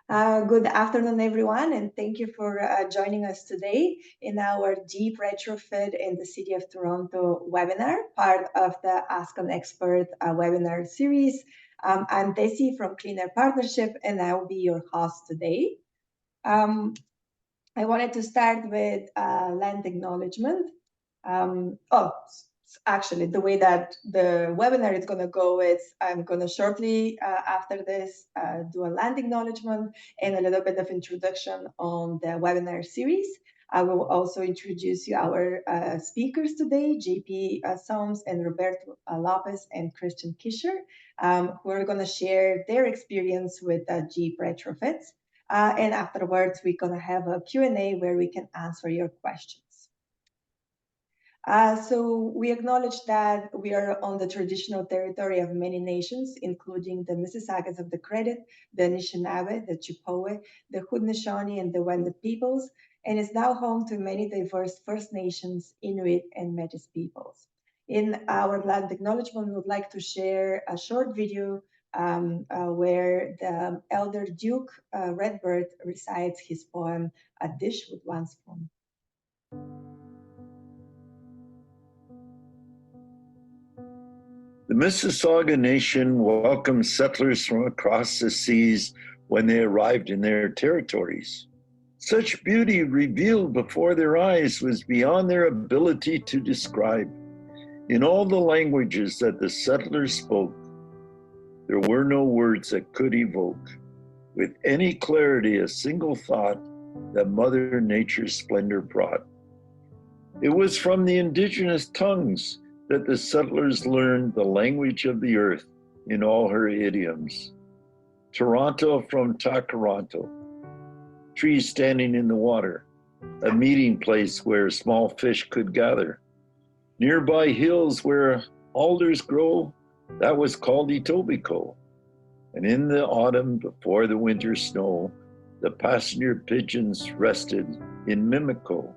Good afternoon, everyone, and thank you for joining us today in our Deep Retrofit in the City of Toronto webinar, part of the Ask an Expert webinar series. I'm Desi from Clean Air Partnership, and I will be your host today. I wanted to start with land acknowledgement. Actually, the way that the webinar is going to go is I'm going to shortly after this do a land acknowledgement and a little bit of introduction on the webinar series. I will also introduce you our speakers today, JP Soms and Roberto Lopez and Christian Kischer, who are going to share their experience with Jeep retrofits. And afterwards, we're going to have a Q&A where we can answer your questions. So we acknowledge that we are on the traditional territory of many nations, including the Mississaugas of the Credit, the Anishinaabe, the Chippewa, the Haudenosaunee, and the Wendat peoples, and is now home to many diverse First Nations, Inuit, and Métis peoples. In our land acknowledgement, we would like to share a short video where the elder Duke Redbird recites his poem, A Dish with One Spoon. The Mississauga Nation welcomed settlers from across the seas when they arrived in their territories. Such beauty revealed before their eyes was beyond their ability to describe. In all the languages that the settlers spoke, there were no words that could evoke with any clarity a single thought that Mother Nature's splendor brought. It was from the indigenous tongues that the settlers learned the language of the earth in all her idioms. Toronto from Takaranto, trees standing in the water, a meeting place where small fish could gather. Nearby hills where alders grow, that was called Etobicoke. And in the autumn before the winter snow, the passenger pigeons rested in Mimico.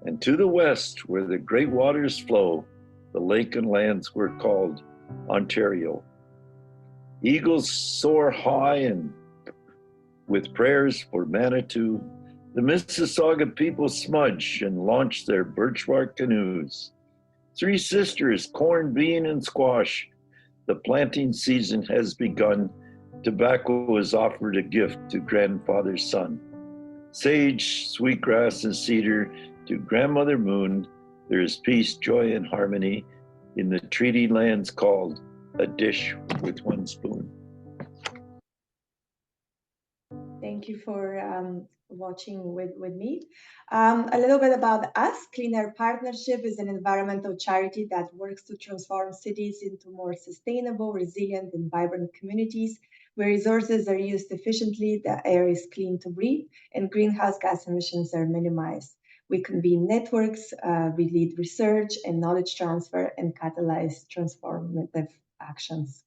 And to the west where the great waters flow, the lake and lands were called Ontario. Eagles soar high and with prayers for Manitou, the Mississauga people smudge and launch their birchbark canoes. Three sisters, corn, bean, and squash. The planting season has begun. Tobacco is offered a gift to grandfather's son. Sage, sweetgrass, and cedar to grandmother moon. There is peace, joy, and harmony in the treaty lands called A Dish with One Spoon. Thank you for watching with me. A little bit about us. Clean Air Partnership is an environmental charity that works to transform cities into more sustainable, resilient, and vibrant communities where resources are used efficiently, the air is clean to breathe, and greenhouse gas emissions are minimized. We convene networks, we lead research and knowledge transfer, and catalyze transformative actions.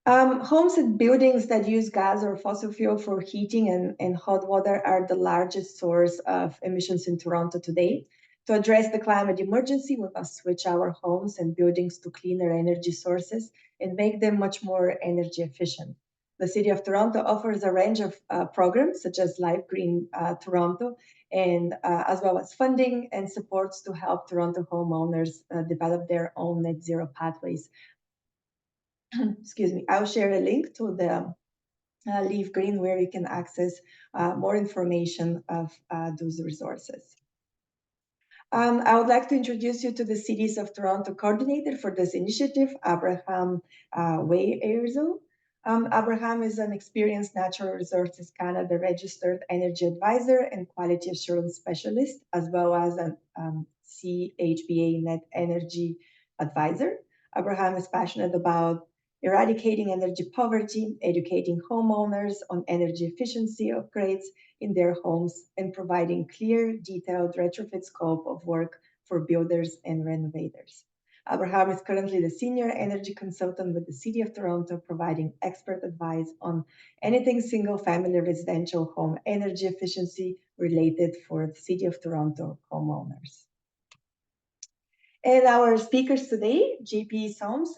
Homes and buildings that use gas or fossil fuel for heating and hot water are the largest source of emissions in Toronto today. To address the climate emergency, we must switch our homes and buildings to cleaner energy sources and make them much more energy efficient. The City of Toronto offers a range of programs such as Live Green Toronto, and as well as funding and supports to help Toronto homeowners develop their own net zero pathways. Excuse me, I'll share a link to the Leaf Green where you can access more information of those resources. I would like to introduce you to the Cities of Toronto coordinator for this initiative, Abraham Way-Airzo. Abraham is an experienced Natural Resources Canada registered energy advisor and quality assurance specialist, as well as an CHBA net energy advisor. Abraham is passionate about eradicating energy poverty, educating homeowners on energy efficiency upgrades in their homes, and providing clear, detailed retrofit scope of work for builders and renovators. Abraham is currently the senior energy consultant with the City of Toronto, providing expert advice on anything single-family residential home energy efficiency related for the City of Toronto homeowners. And our speakers today, JP Soms,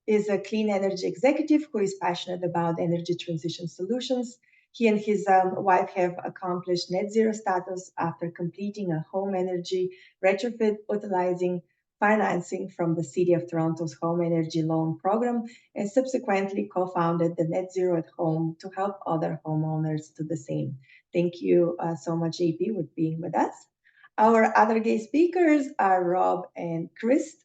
is a clean energy executive who is passionate about energy transition solutions. He and his wife have accomplished net zero status after completing a home energy retrofit utilizing financing from the City of Toronto's Home Energy Loan Program, and subsequently co-founded the Net Zero at Home to help other homeowners do the same. Thank you so much, JP, for being with us. Our other guest speakers are Rob and Chris.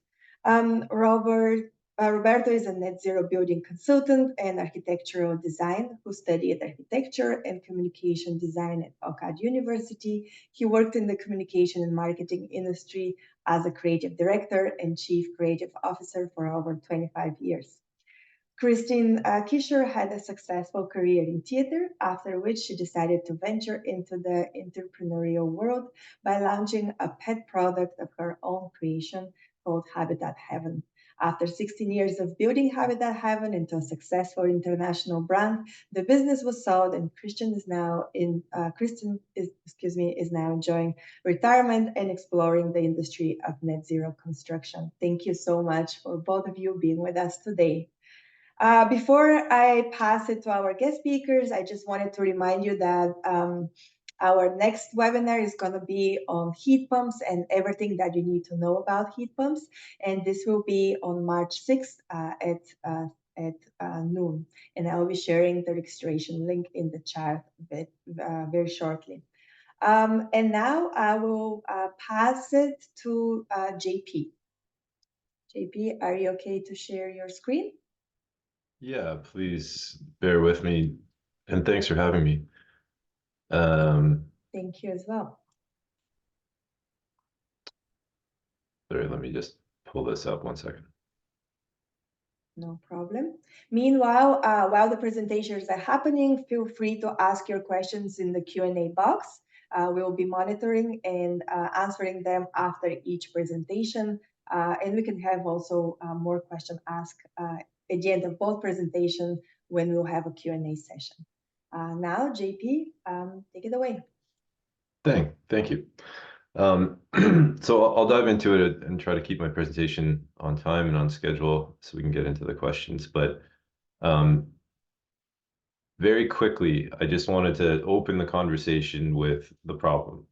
Roberto is a net zero building consultant and architectural design who studied architecture and communication design at OCAD University. He worked in the communication and marketing industry as a creative director and chief creative officer for over 25 years. Christine Kisher had a successful career in theater, after which she decided to venture into the entrepreneurial world by launching a pet product of her own creation called Habitat Heaven. After 16 years of building Habitat Heaven into a successful international brand, the business was sold, and Christian is now enjoying retirement and exploring the industry of net zero construction. Thank you so much for both of you being with us today. Before I pass it to our guest speakers, I just wanted to remind you that our next webinar is going to be on heat pumps and everything that you need to know about heat pumps. And this will be on March 6th at noon. And I will be sharing the registration link in the chat very shortly. And now I will pass it to JP. JP, are you okay to share your screen? Yeah, please bear with me, and thanks for having me. Thank you as well. Sorry, let me just pull this up 1 second. No problem. Meanwhile, while the presentations are happening, feel free to ask your questions in the Q&A box. We will be monitoring and answering them after each presentation. And we can have also more questions asked at the end of both presentations when we'll have a Q&A session. Now, JP, take it away. Thank you. So I'll dive into it and try to keep my presentation on time and on schedule so we can get into the questions. But very quickly, I just wanted to open the conversation with the problem.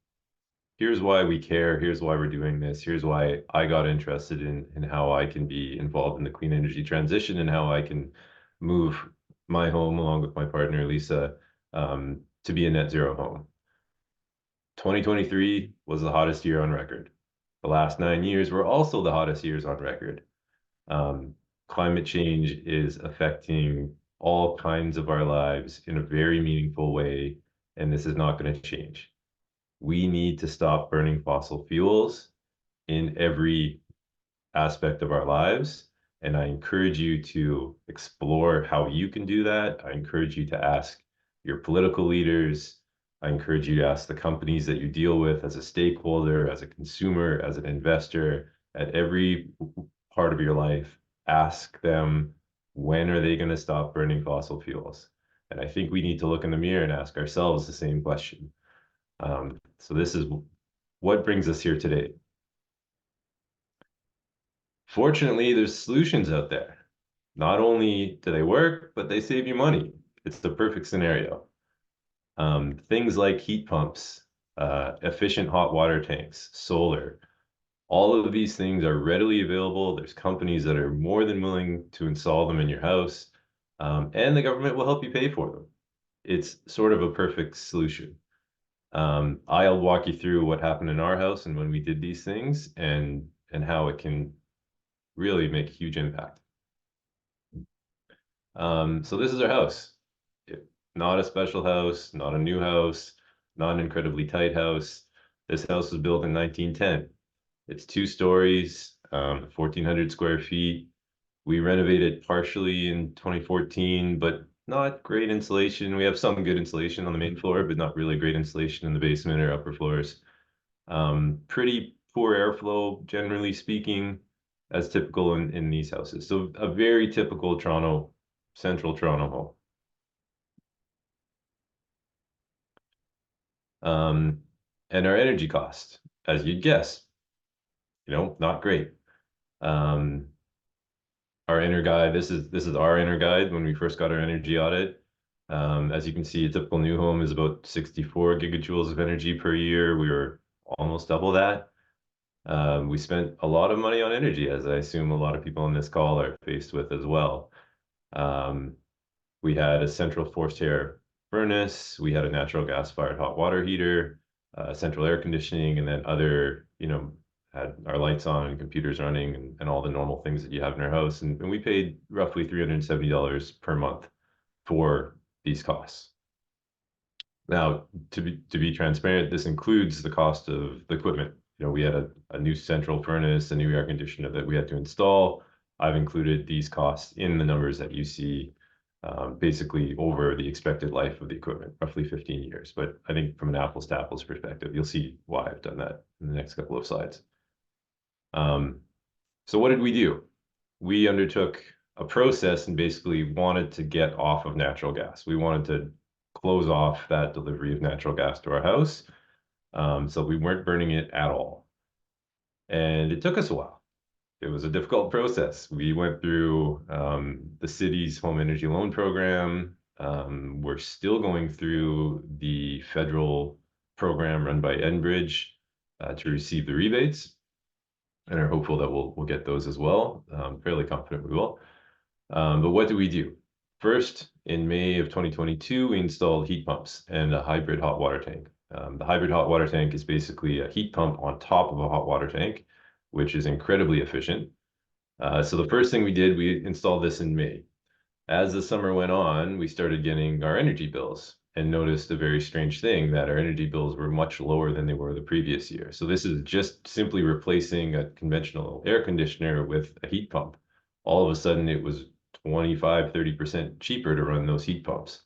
Here's why we care. Here's why we're doing this. Here's why I got interested in how I can be involved in the clean energy transition and how I can move my home along with my partner, Lisa, to be a net zero home. 2023 was the hottest year on record. The last 9 years were also the hottest years on record. Climate change is affecting all kinds of our lives in a very meaningful way, and this is not going to change. We need to stop burning fossil fuels in every aspect of our lives. And I encourage you to explore how you can do that. I encourage you to ask your political leaders. I encourage you to ask the companies that you deal with as a stakeholder, as a consumer, as an investor, at every part of your life. Ask them, when are they going to stop burning fossil fuels? And I think we need to look in the mirror and ask ourselves the same question. So this is what brings us here today. Fortunately, there's solutions out there. Not only do they work, but they save you money. It's the perfect scenario. Things like heat pumps, efficient hot water tanks, solar, all of these things are readily available. There's companies that are more than willing to install them in your house, and the government will help you pay for them. It's sort of a perfect solution. I'll walk you through what happened in our house and when we did these things and how it can really make a huge impact. So this is our house. Not a special house, not a new house, not an incredibly tight house. This house was built in 1910. It's 2 stories, 1,400 square feet. We renovated partially in 2014, but not great insulation. We have some good insulation on the main floor, but not really great insulation in the basement or upper floors. Pretty poor airflow, generally speaking, as typical in these houses. So a very typical Toronto, central Toronto home. And our energy cost, as you'd guess, not great. our inner guide. This is our inner guide when we first got our energy audit. As you can see, a typical new home is about 64 gigajoules of energy per year. We were almost double that. We spent a lot of money on energy, as I assume a lot of people on this call are faced with as well. We had a central forced air furnace. We had a natural gas-fired hot water heater, central air conditioning, and then other, had our lights on and computers running and all the normal things that you have in your house. And we paid roughly $370 per month for these costs. Now, to be transparent, this includes the cost of the equipment. We had a new central furnace, a new air conditioner that we had to install. I've included these costs in the numbers that you see, basically over the expected life of the equipment, roughly 15 years. But I think from an apples to apples perspective, you'll see why I've done that in the next couple of slides. So what did we do? We undertook a process and basically wanted to get off of natural gas. We wanted to close off that delivery of natural gas to our house. So we weren't burning it at all. And it took us a while. It was a difficult process. We went through the city's home energy loan program. We're still going through the federal program run by Enbridge to receive the rebates, and are hopeful that we'll get those as well. Fairly confident we will. But what do we do? First, in May of 2022, we installed heat pumps and a hybrid hot water tank. The hybrid hot water tank is basically a heat pump on top of a hot water tank, which is incredibly efficient. So the first thing we did, we installed this in May. As the summer went on, we started getting our energy bills and noticed a very strange thing, that our energy bills were much lower than they were the previous year. So this is just simply replacing a conventional air conditioner with a heat pump. All of a sudden, it was 25, 30% cheaper to run those heat pumps.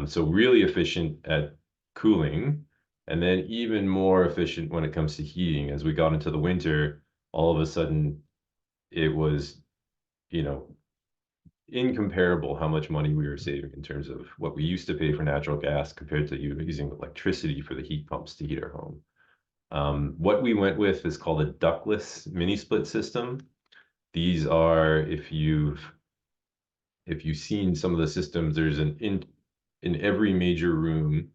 So really efficient at cooling, and then even more efficient when it comes to heating. As we got into the winter, all of a sudden, it was, incomparable how much money we were saving in terms of what we used to pay for natural gas compared to using electricity for the heat pumps to heat our home. What we went with is called a ductless mini split system. These are, if you've seen some of the systems, there's in every major room,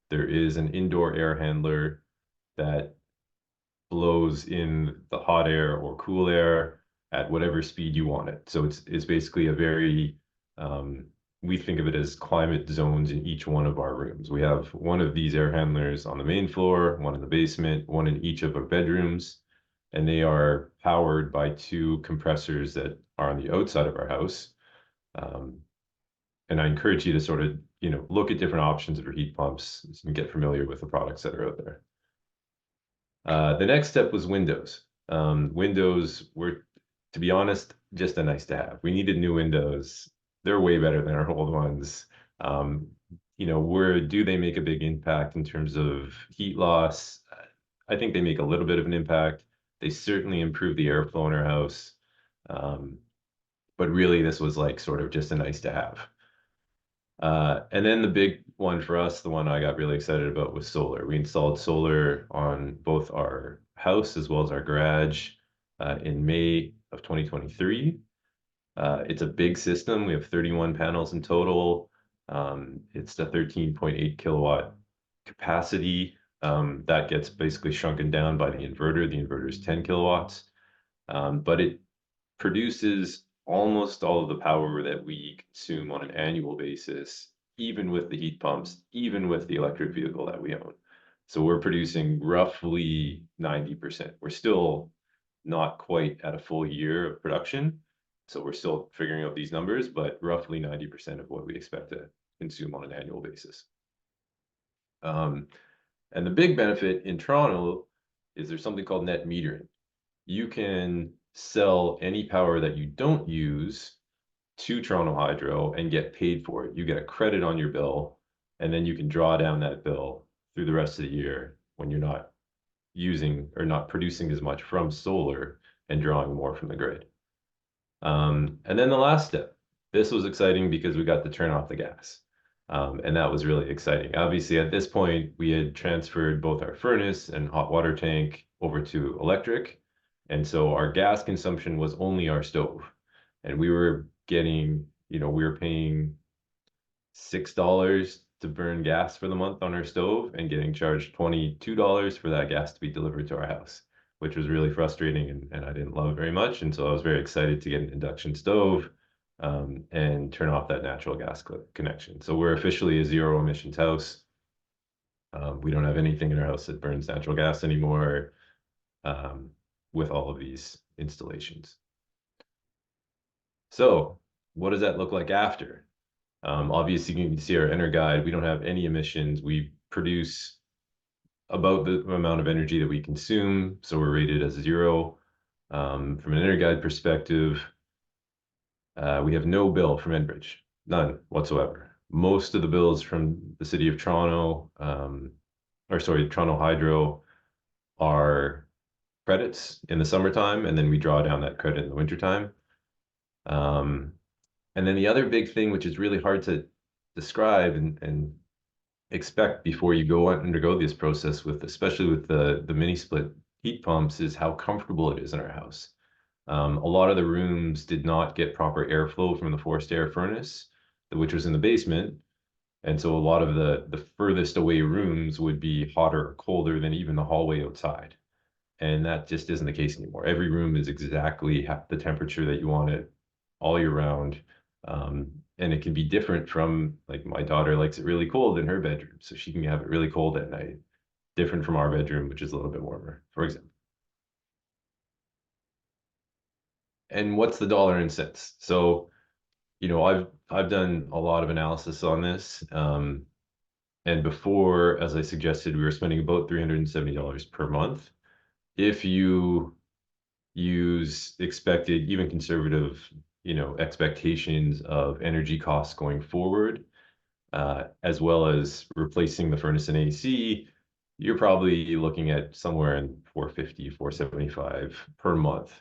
there is an indoor air handler that blows in the hot air or cool air at whatever speed you want it. So it's basically a very, we think of it as climate zones in each one of our rooms. We have one of these air handlers on the main floor, one in the basement, one in each of our bedrooms, and they are powered by two compressors that are on the outside of our house. And I encourage you to sort of, look at different options for heat pumps and get familiar with the products that are out there. The next step was windows. Windows were, to be honest, just a nice to have. We needed new windows. They're way better than our old ones. Where do they make a big impact in terms of heat loss? I think they make a little bit of an impact. They certainly improve the airflow in our house. But really, this was sort of just a nice to have. And then the big one for us, the one I got really excited about, was solar. We installed solar on both our house as well as our garage in May of 2023. It's a big system. We have 31 panels in total. It's the 13.8 kilowatt capacity. That gets basically shrunken down by the inverter. The inverter is 10 kilowatts. But it produces almost all of the power that we consume on an annual basis, even with the heat pumps, even with the electric vehicle that we own. So we're producing roughly 90%. We're still not quite at a full year of production, so we're still figuring out these numbers, but roughly 90% of what we expect to consume on an annual basis. And the big benefit in Toronto is there's something called net metering. You can sell any power that you don't use to Toronto Hydro and get paid for it. You get a credit on your bill, and then you can draw down that bill through the rest of the year when you're not using or not producing as much from solar and drawing more from the grid. And then the last step, this was exciting because we got to turn off the gas. And that was really exciting. Obviously, at this point, we had transferred both our furnace and hot water tank over to electric. And so our gas consumption was only our stove. And we were getting, we were paying $6 to burn gas for the month on our stove and getting charged $22 for that gas to be delivered to our house, which was really frustrating, and I didn't love very much. And so I was very excited to get an induction stove and turn off that natural gas connection. So we're officially a zero emissions house. We don't have anything in our house that burns natural gas anymore with all of these installations. So what does that look like after? Obviously, you can see our Enter Guide. We don't have any emissions. We produce about the amount of energy that we consume, so we're rated as 0. From an Enter Guide perspective, we have no bill from Enbridge, none whatsoever. Most of the bills from the city of Toronto, Toronto Hydro, are credits in the summertime, and then we draw down that credit in the wintertime. And then the other big thing, which is really hard to describe and expect before you undergo this process with, especially with the mini split heat pumps, is how comfortable it is in our house. A lot of the rooms did not get proper airflow from the forced air furnace, which was in the basement. And so a lot of the furthest away rooms would be hotter or colder than even the hallway outside. And that just isn't the case anymore. Every room is exactly the temperature that you want it all year round. And it can be different from, like, my daughter likes it really cold in her bedroom, so she can have it really cold at night, different from our bedroom, which is a little bit warmer, for example. And what's the dollar and cents? So, I've done a lot of analysis on this. And before, as I suggested, we were spending about $370 per month. If you use expected, even conservative, expectations of energy costs going forward, as well as replacing the furnace and AC, you're probably looking at somewhere in 450, 475 per month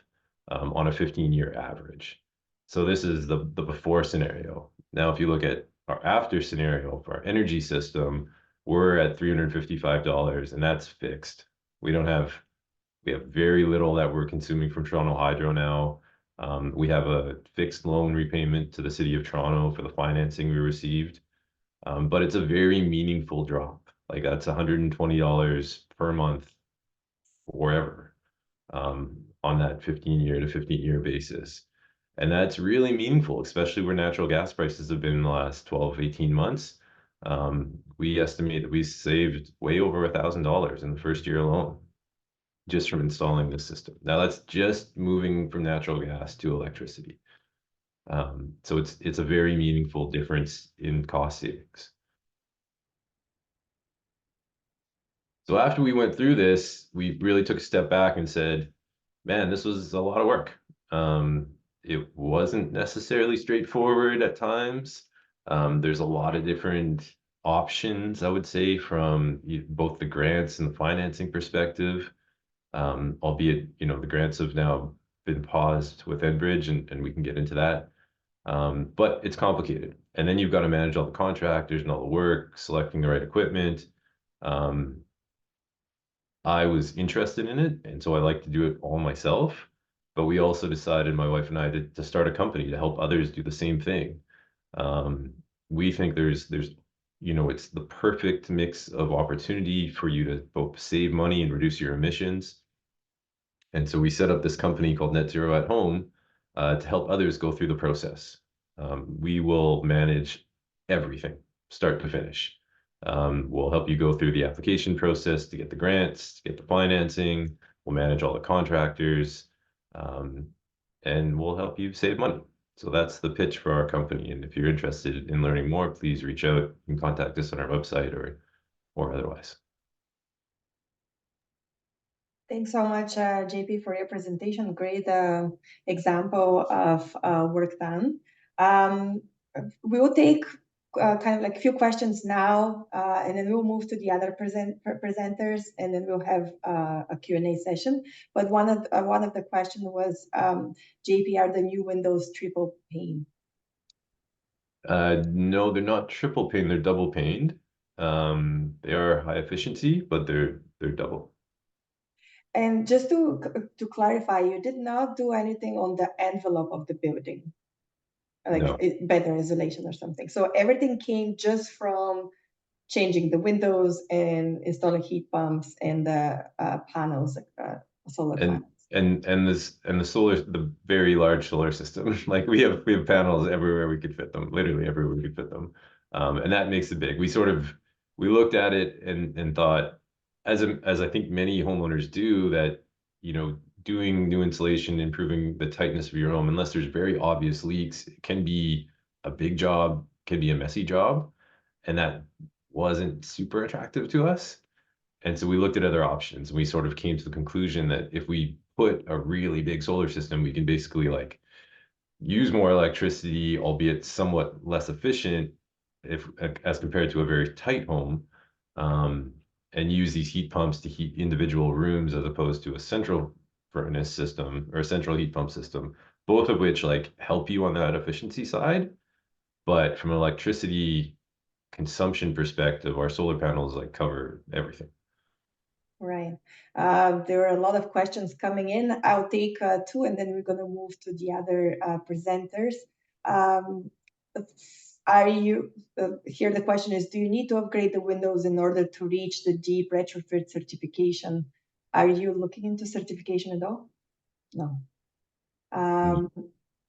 on a 15-year average. So this is the before scenario. Now, if you look at our after scenario for our energy system, we're at $355, and that's fixed. We have very little that we're consuming from Toronto Hydro now. We have a fixed loan repayment to the city of Toronto for the financing we received. But it's a very meaningful drop. Like, that's $120 per month forever on that 15-year to 15-year basis. And that's really meaningful, especially where natural gas prices have been in the last 12, 18 months. We estimate that we saved way over $1,000 in the first year alone, just from installing this system. Now, that's just moving from natural gas to electricity. So it's a very meaningful difference in cost savings. So after we went through this, we really took a step back and said, man, this was a lot of work. It wasn't necessarily straightforward at times. There's a lot of different options, I would say, from both the grants and the financing perspective. Albeit, the grants have now been paused with Enbridge, and we can get into that. But it's complicated. And then you've got to manage all the contractors and all the work, selecting the right equipment. I was interested in it, and so I like to do it all myself. But we also decided, my wife and I, to start a company to help others do the same thing. We think there's it's the perfect mix of opportunity for you to both save money and reduce your emissions. And so we set up this company called Net Zero at Home to help others go through the process. We will manage everything, start to finish. We'll help you go through the application process to get the grants, to get the financing. We'll manage all the contractors, and we'll help you save money. So that's the pitch for our company. And if you're interested in learning more, please reach out. You can contact us on our website or otherwise. Thanks so much, JP, for your presentation. Great example of work done. We will take kind of like a few questions now, and then we'll move to the other presenters, and then we'll have a Q&A session. But one of the questions was, JP, are the new windows triple pane? No, they're not triple pane, they're double paned. They are high efficiency, but they're double. And just to clarify, you did not do anything on the envelope of the building, like No. better isolation or something. So everything came just from changing the windows and installing heat pumps and the panels, solar panels. And the very large solar system. Like we have panels everywhere we could fit them, literally everywhere we could fit them. And that makes it big. We looked at it and thought, as I think many homeowners do, that doing new insulation, improving the tightness of your home, unless there's very obvious leaks, it can be a big job, can be a messy job, and that wasn't super attractive to us. And so we looked at other options, and we sort of came to the conclusion that if we put a really big solar system, we can basically like use more electricity, albeit somewhat less efficient as compared to a very tight home, and use these heat pumps to heat individual rooms as opposed to a central furnace system or a central heat pump system, both of which like help you on that efficiency side. But from an electricity consumption perspective, our solar panels like cover everything. Right. There are a lot of questions coming in. I'll take two, and then we're going to move to the other presenters. Here the question is, do you need to upgrade the windows in order to reach the deep retrofit certification? Are you looking into certification at all? No.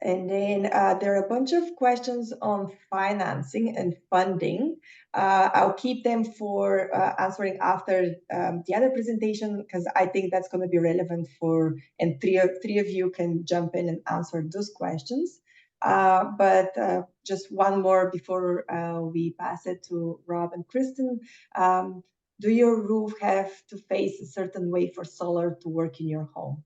And then there are a bunch of questions on financing and funding. I'll keep them for answering after the other presentation, because I think that's going to be relevant and three of you can jump in and answer those questions. But just one more before we pass it to Rob and Kristen. Do your roof have to face a certain way for solar to work in your home?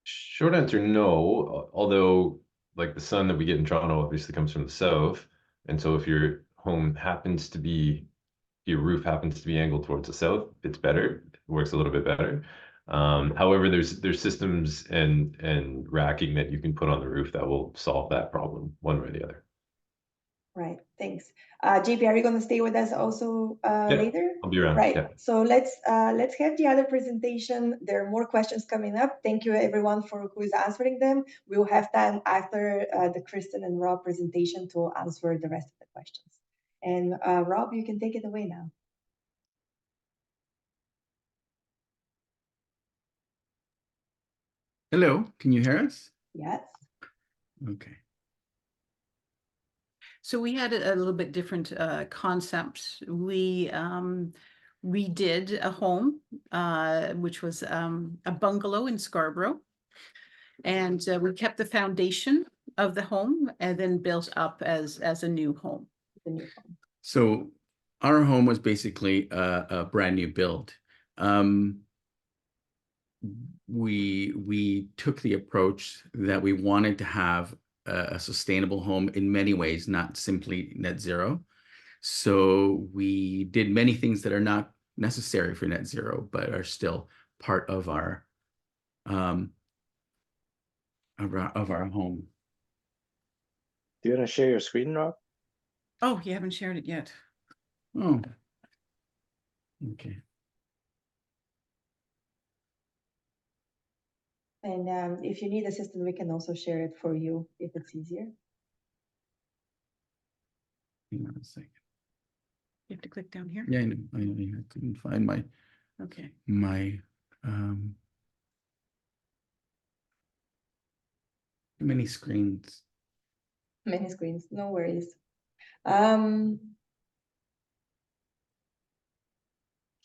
Short answer, no. Although, like the sun that we get in Toronto obviously comes from the south, and so if your roof happens to be angled towards the south, it's better. It works a little bit better. However, there's systems and racking that you can put on the roof that will solve that problem one way or the other. Right, thanks. JP, are you going to stay with us also later? I'll be around. Right. Yeah. So let's have the other presentation. There are more questions coming up. Thank you everyone for who is answering them. We'll have time after the Kristen and Rob presentation to answer the rest of the questions. And Rob, you can take it away now. Hello, can you hear us? Yes. Okay. So we had a little bit different concept. We redid a home, which was a bungalow in Scarborough. And we kept the foundation of the home and then built up as a new home. So our home was basically a brand new build. We took the approach that we wanted to have a sustainable home in many ways, not simply net zero. So we did many things that are not necessary for net zero, but are still part of our home. Do you want to share your screen, Rob? Oh, you haven't shared it yet. Oh, okay. And if you need assistance, we can also share it for you if it's easier. Hang on a second. You have to click down here. Yeah, I know. I couldn't find my many screens. Many screens, no worries. Here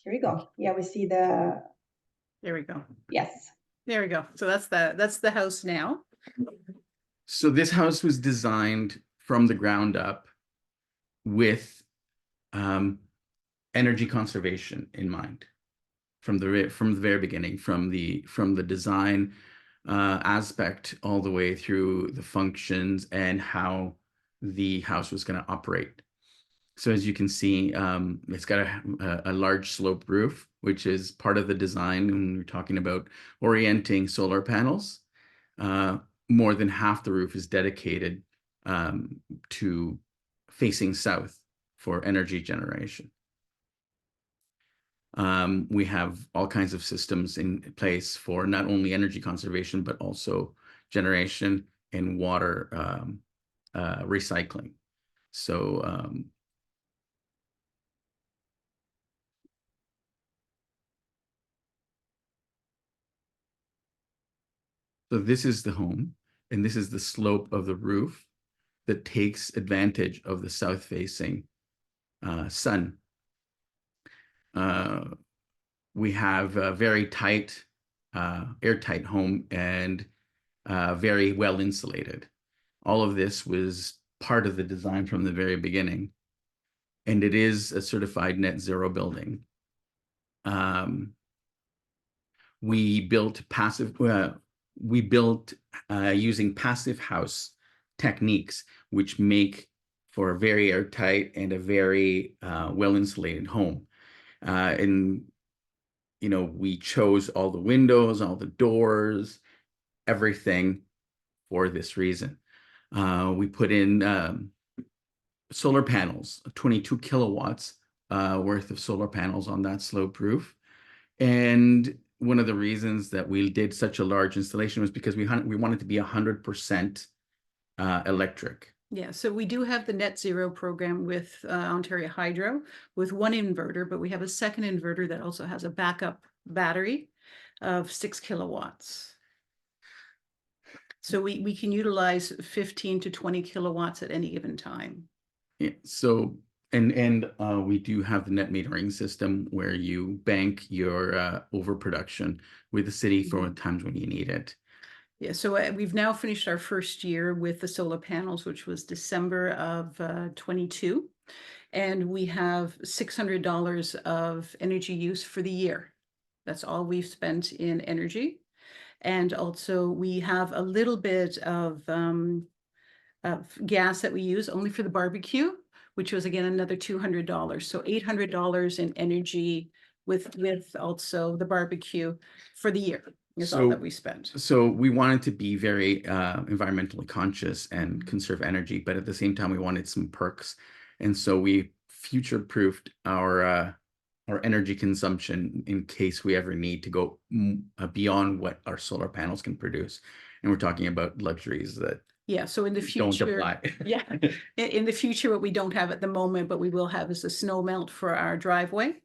we go. Yeah, we see the. There we go. Yes. There we go. So that's the house now. So this house was designed from the ground up with energy conservation in mind from the very beginning, from the design aspect all the way through the functions and how the house was going to operate. So as you can see, it's got a large slope roof, which is part of the design when we're talking about orienting solar panels. More than half the roof is dedicated to facing south for energy generation. We have all kinds of systems in place for not only energy conservation, but also generation and water recycling. So so this is the home, and this is the slope of the roof that takes advantage of the south-facing sun. We have a very tight, airtight home and very well insulated. All of this was part of the design from the very beginning, and it is a certified net zero building. We built using passive house techniques, which make for a very airtight and a very well insulated home. And we chose all the windows, all the doors, everything for this reason. We put in solar panels, 22 kilowatts worth of solar panels on that sloped roof. And one of the reasons that we did such a large installation was because we wanted to be 100% electric. Yeah, so we do have the net zero program with Ontario Hydro with one inverter, but we have a second inverter that also has a backup battery of 6 kilowatts. So we can utilize 15 to 20 kilowatts at any given time. Yeah, so and we do have the net metering system where you bank your overproduction with the city for times when you need it. Yeah, so we've now finished our first year with the solar panels, which was December of 22. And we have $600 of energy use for the year. That's all we've spent in energy. And also we have a little bit of gas that we use only for the barbecue, which was again another $200. So $800 in energy with also the barbecue for the year is all that we spent. So we wanted to be very environmentally conscious and conserve energy, but at the same time we wanted some perks. And so we future-proofed our energy consumption in case we ever need to go beyond what our solar panels can produce. And we're talking about luxuries that so in the future, don't apply. In the future, what we don't have at the moment, but we will have is a snow melt for our driveway.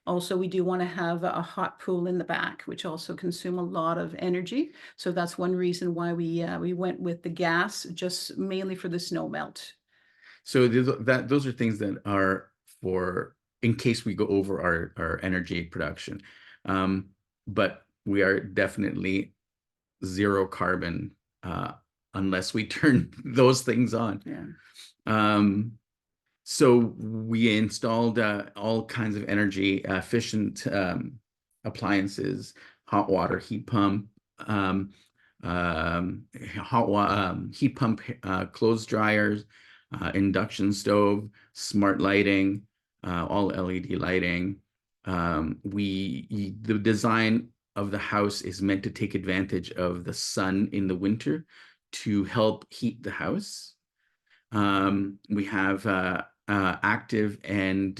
Also, we do want to have a hot pool in the back, which also consume a lot of energy. So that's one reason why we went with the gas, just mainly for the snow melt. So those are things that are for in case we go over our energy production. But we are definitely zero carbon unless we turn those things on. So we installed all kinds of energy efficient appliances, hot water heat pump, heat pump clothes dryers, induction stove, smart lighting, all LED lighting. The design of the house is meant to take advantage of the sun in the winter to help heat the house. We have active and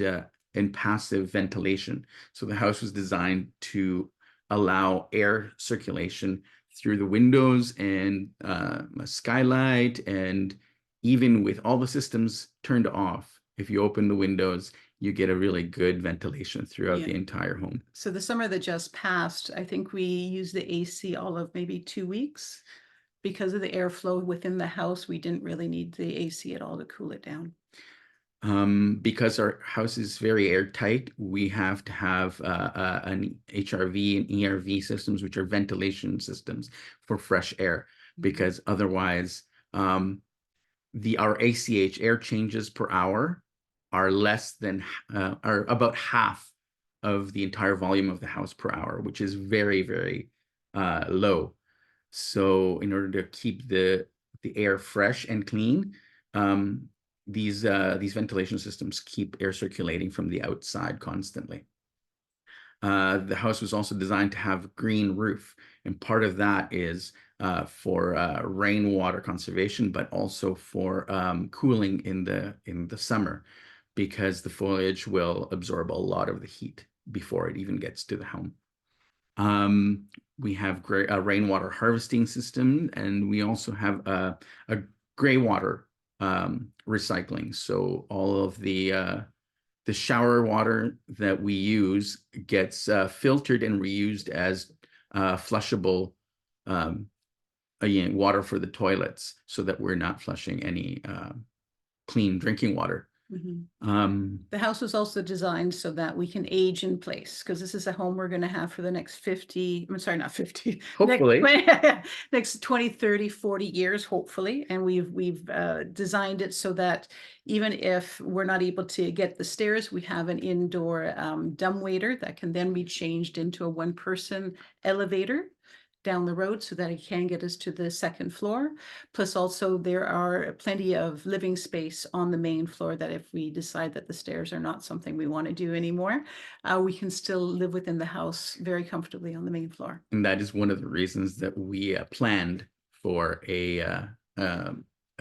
passive ventilation. So the house was designed to allow air circulation through the windows and a skylight, and even with all the systems turned off, if you open the windows, you get a really good ventilation throughout the entire home. So the summer that just passed, I think we used the AC all of maybe 2 weeks. Because of the airflow within the house, we didn't really need the AC at all to cool it down. Because our house is very airtight, we have to have an HRV and ERV systems, which are ventilation systems for fresh air, because otherwise our ACH, air changes per hour, are are about half of the entire volume of the house per hour, which is very, very low. So in order to keep the air fresh and clean, these ventilation systems keep air circulating from the outside constantly. The house was also designed to have a green roof, and part of that is for rainwater conservation, but also for cooling in the summer, because the foliage will absorb a lot of the heat. before it even gets to the home. We have a rainwater harvesting system, and we also have a gray water recycling. So all of the shower water that we use gets filtered and reused as flushable water for the toilets, so that we're not flushing any clean drinking water. The house was also designed so that we can age in place, because this is a home we're going to have for the next 50, I'm sorry, not 50, Hopefully. next 20, 30, 40 years, hopefully. And we've designed it so that even if we're not able to get the stairs, we have an indoor dumbwaiter that can then be changed into a one-person elevator down the road, so that it can get us to the second floor. Plus also there are plenty of living space on the main floor, that if we decide that the stairs are not something we want to do anymore, we can still live within the house very comfortably on the main floor. And that is one of the reasons that we planned for a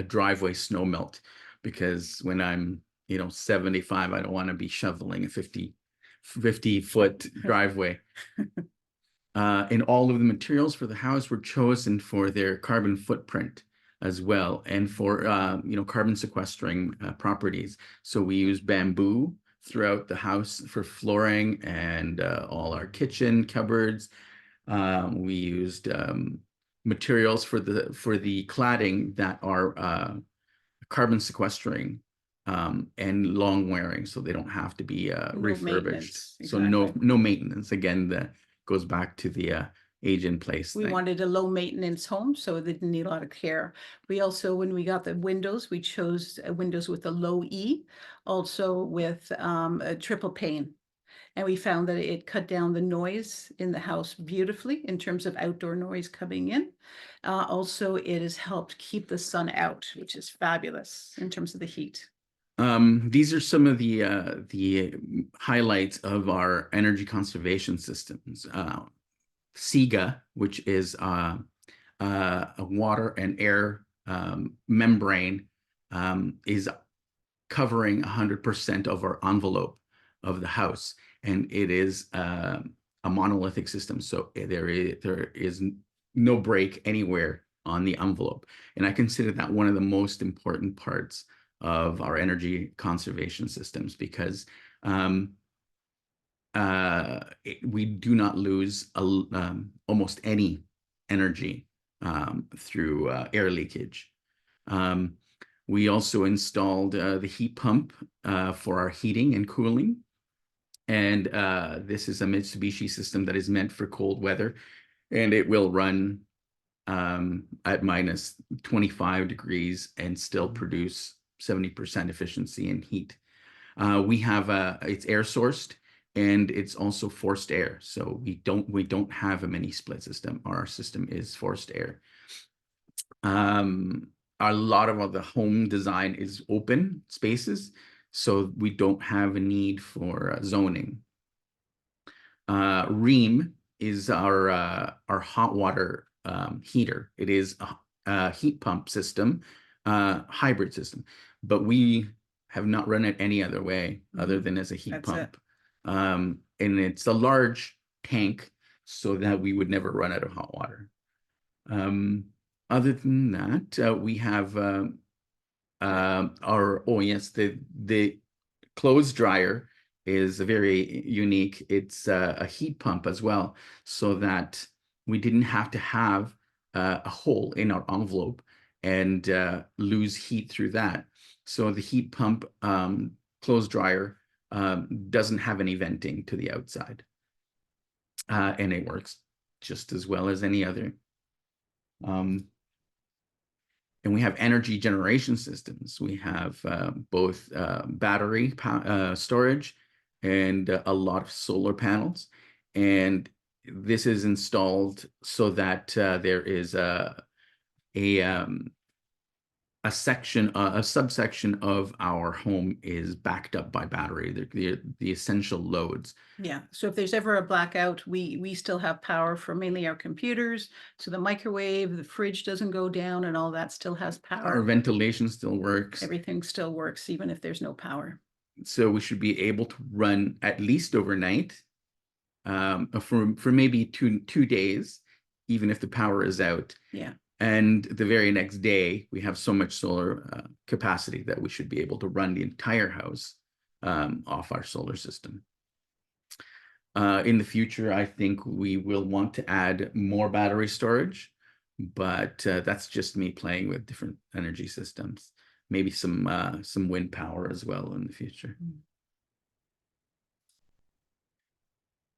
driveway snow melt, because when I'm 75, I don't want to be shoveling a 50-foot driveway. And all of the materials for the house were chosen for their carbon footprint as well, and for carbon sequestering properties. So we use bamboo throughout the house for flooring and all our kitchen cupboards. We used materials for the cladding that are carbon sequestering and long wearing, so they don't have to be refurbished. So no maintenance. Again, that goes back to the age in place We thing. wanted a low maintenance home, so they didn't need a lot of care. We also, when we got the windows, we chose windows with a low E, also with a triple pane. And we found that it cut down the noise in the house beautifully in terms of outdoor noise coming in. Also, it has helped keep the sun out, which is fabulous in terms of the heat. These are some of the highlights of our energy conservation systems. SIGA, which is a water and air membrane, is covering 100% of our envelope of the house, and it is a monolithic system, so there is no break anywhere on the envelope. And I consider that one of the most important parts of our energy conservation systems, because we do not lose almost any energy through air leakage. We also installed the heat pump for our heating and cooling. And this is a Mitsubishi system that is meant for cold weather, and it will run at minus 25 degrees and still produce 70% efficiency in heat. We have it's air sourced, and it's also forced air. So we don't have a mini split system. Our system is forced air. A lot of the home design is open spaces, so we don't have a need for zoning. Ream is our hot water heater. It is a heat pump system, hybrid system, but we have not run it any other way other than as a heat pump. And it's a large tank, so that we would never run out of hot water. Other than that, we have the clothes dryer is very unique. It's a heat pump as well, so that we didn't have to have a hole in our envelope and lose heat through that. So the heat pump clothes dryer doesn't have any venting to the outside, and it works just as well as any other. And we have energy generation systems. We have both battery storage and a lot of solar panels. And this is installed so that there is a subsection of our home is backed up by battery, the essential loads. Yeah, so if there's ever a blackout, we still have power for mainly our computers. So the microwave, the fridge doesn't go down, and all that still has power. Our ventilation still works. Everything still works, even if there's no power. So we should be able to run at least overnight for maybe two days, even if the power is out. Yeah. And the very next day, we have so much solar capacity that we should be able to run the entire house off our solar system. In the future, I think we will want to add more battery storage, but that's just me playing with different energy systems. Maybe some wind power as well in the future.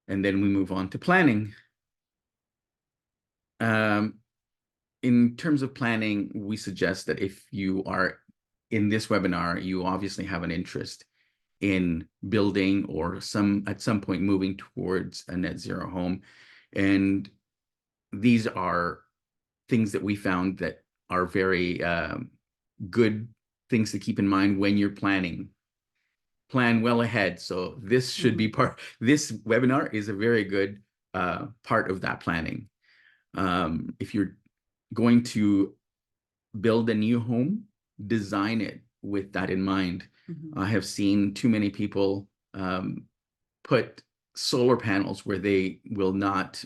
And then we move on to planning. In terms of planning, we suggest that if you are in this webinar, you obviously have an interest in building or at some point moving towards a net zero home. And these are things that we found that are very good things to keep in mind when you're planning. Plan well ahead. So this should be this webinar is a very good part of that planning. If you're going to build a new home, design it with that in mind. I have seen too many people put solar panels where they will not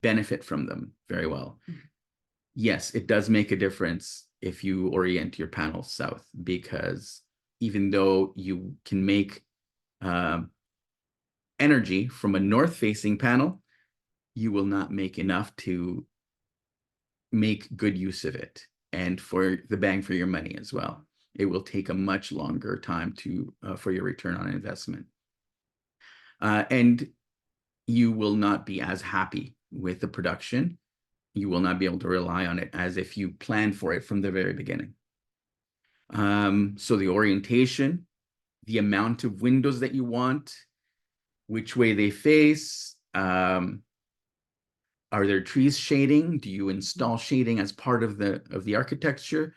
benefit from them very well. Yes, it does make a difference if you orient your panels south, because even though you can make energy from a north-facing panel, you will not make enough to make good use of it and for the bang for your money as well. It will take a much longer time for your return on investment. And you will not be as happy with the production. You will not be able to rely on it as if you planned for it from the very beginning. So the orientation, the amount of windows that you want, which way they face, are there trees shading? Do you install shading as part of the architecture?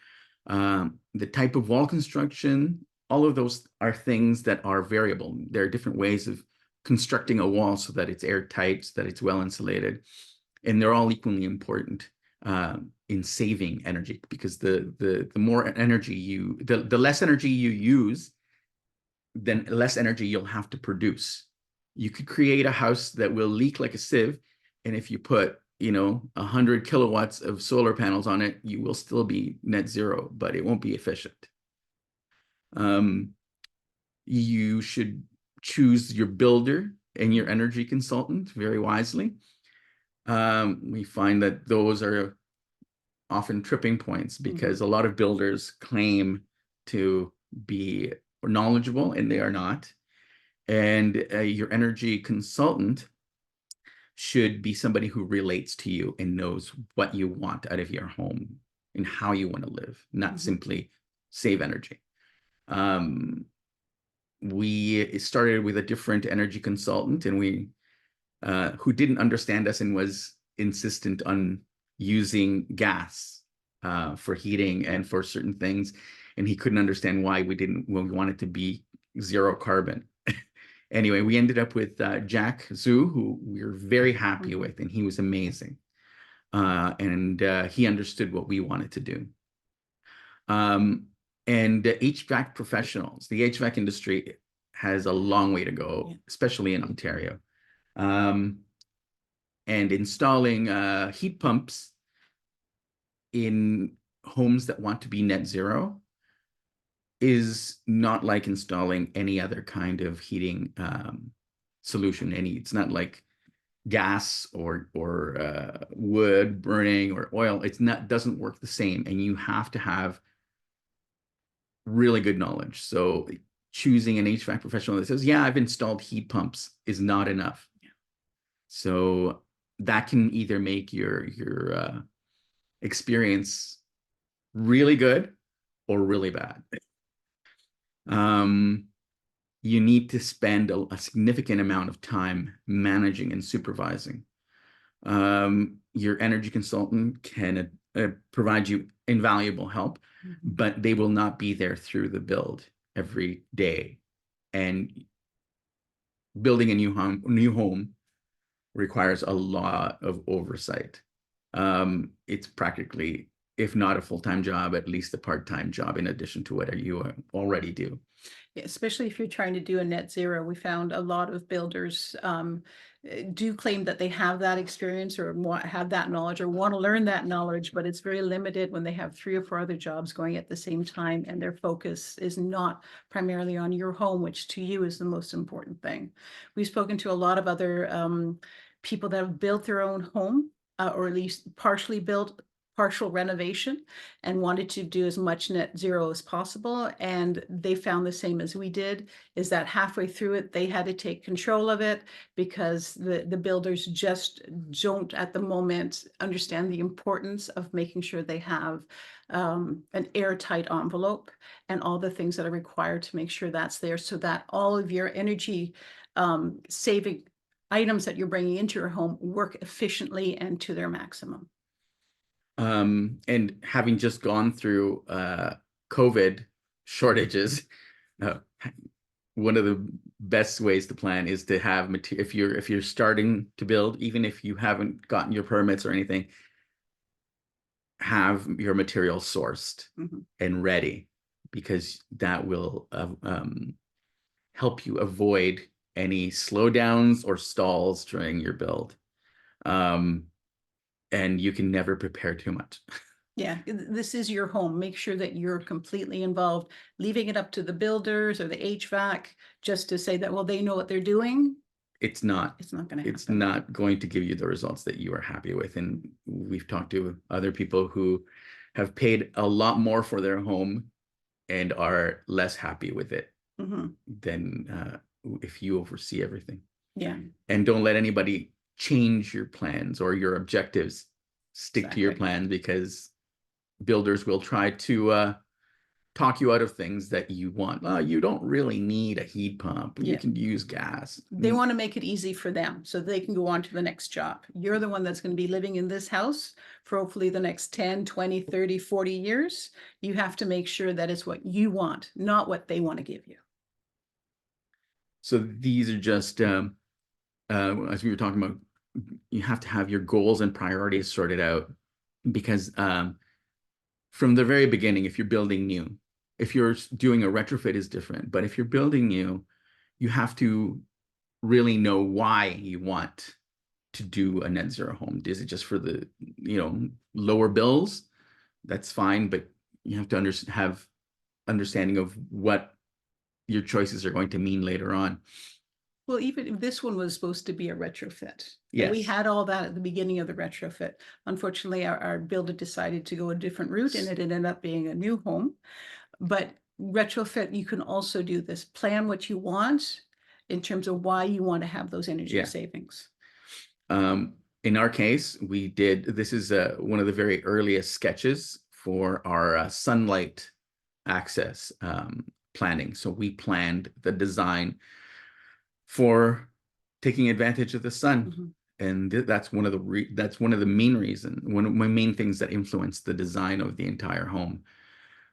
The type of wall construction, all of those are things that are variable. There are different ways of constructing a wall so that it's airtight, so that it's well insulated. And they're all equally important in saving energy, because the more energy the less energy you use, then less energy you'll have to produce. You could create a house that will leak like a sieve, and if you put 100 kilowatts of solar panels on it, you will still be net zero, but it won't be efficient. You should choose your builder and your energy consultant very wisely. We find that those are often tripping points, because a lot of builders claim to be knowledgeable and they are not. And your energy consultant should be somebody who relates to you and knows what you want out of your home and how you want to live, not simply save energy. We started with a different energy consultant, and who didn't understand us and was insistent on using gas for heating and for certain things. And he couldn't understand why we wanted to be zero carbon. Anyway, we ended up with Jack Zhu, who we were very happy with, and he was amazing. And he understood what we wanted to do. And HVAC professionals, the HVAC industry has a long way to go, especially in Ontario. And installing heat pumps in homes that want to be net zero is not like installing any other kind of heating solution. It's not like gas or wood burning or oil. Doesn't work the same, and you have to have really good knowledge. So choosing an HVAC professional that says, yeah, I've installed heat pumps, is not enough. So that can either make your experience really good or really bad. You need to spend a significant amount of time managing and supervising. Your energy consultant can provide you invaluable help, but they will not be there through the build every day. And building a new home requires a lot of oversight. It's if not a full-time job, at least a part-time job in addition to what you already do. Especially if you're trying to do a net zero. We found a lot of builders do claim that they have that experience or have that knowledge or want to learn that knowledge, but it's very limited when they have 3 or 4 other jobs going at the same time, and their focus is not primarily on your home, which to you is the most important thing. We've spoken to a lot of other people that have built their own home, or at least partially built, partial renovation, and wanted to do as much net zero as possible. And they found the same as we did, is that halfway through it, they had to take control of it because the builders just don't at the moment understand the importance of making sure they have an airtight envelope and all the things that are required to make sure that's there, so that all of your energy saving items that you're bringing into your home work efficiently and to their maximum. And having just gone through COVID shortages, one of the best ways to plan is to have material. If you're starting to build, even if you haven't gotten your permits or anything, have your material sourced and ready, because that will help you avoid any slowdowns or stalls during your build. And you can never prepare too much. Yeah, this is your home. Make sure that you're completely involved. Leaving it up to the builders or the HVAC just to say that, well, they know what they're doing. It's not going to happen. It's not going to give you the results that you are happy with. And we've talked to other people who have paid a lot more for their home and are less happy with it than if you oversee everything. Yeah. And don't let anybody change your plans or your objectives. Stick to your plan, because builders will try to talk you out of things that you want. You don't really need a heat pump. You can use gas. They want to make it easy for them so they can go on to the next job. You're the one that's going to be living in this house for hopefully the next 10, 20, 30, 40 years. You have to make sure that it's what you want, not what they want to give you. So these are just, as we were talking about, you have to have your goals and priorities sorted out, because from the very beginning, if you're building new, if you're doing a retrofit is different, but if you're building new, you have to really know why you want to do a net zero home. Is it just for the, lower bills? That's fine, but you have to have understanding of what your choices are going to mean later on. Well, even this one was supposed to be a retrofit. Yes. We had all that at the beginning of the retrofit. Unfortunately, our builder decided to go a different route, and it ended up being a new home. But retrofit, you can also do this. Plan what you want in terms of why you want to have those energy savings. In our case, this is one of the very earliest sketches for our sunlight access planning. So we planned the design for taking advantage of the sun. And that's one of the main reasons, one of my main things that influenced the design of the entire home.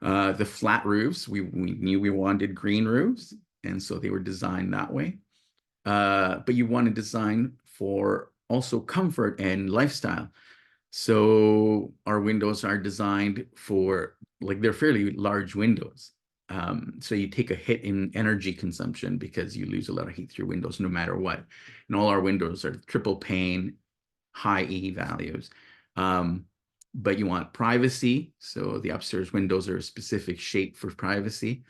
The flat roofs, we knew we wanted green roofs, and so they were designed that way. But you want to design for also comfort and lifestyle. So our windows are designed for, they're fairly large windows. So you take a hit in energy consumption because you lose a lot of heat through windows no matter what. And all our windows are triple pane, high E values. But you want privacy. So the upstairs windows are a specific shape for privacy.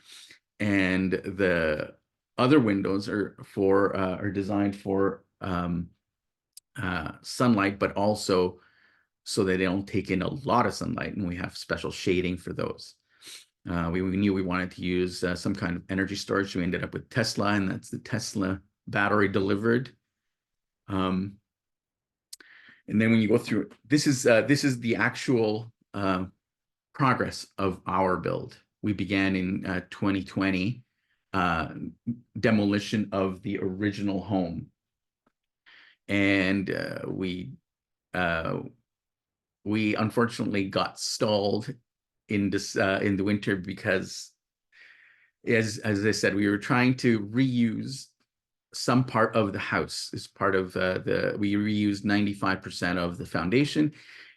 And the other windows are designed for sunlight, but also so that they don't take in a lot of sunlight. And we have special shading for those. We knew we wanted to use some kind of energy storage. So we ended up with Tesla, and that's the Tesla battery delivered. And then when you go through, this is the actual progress of our build. We began in 2020, demolition of the original home. And we unfortunately got stalled in the winter because, as I said, we were trying to reuse some part of the house as part of we reused 95% of the foundation,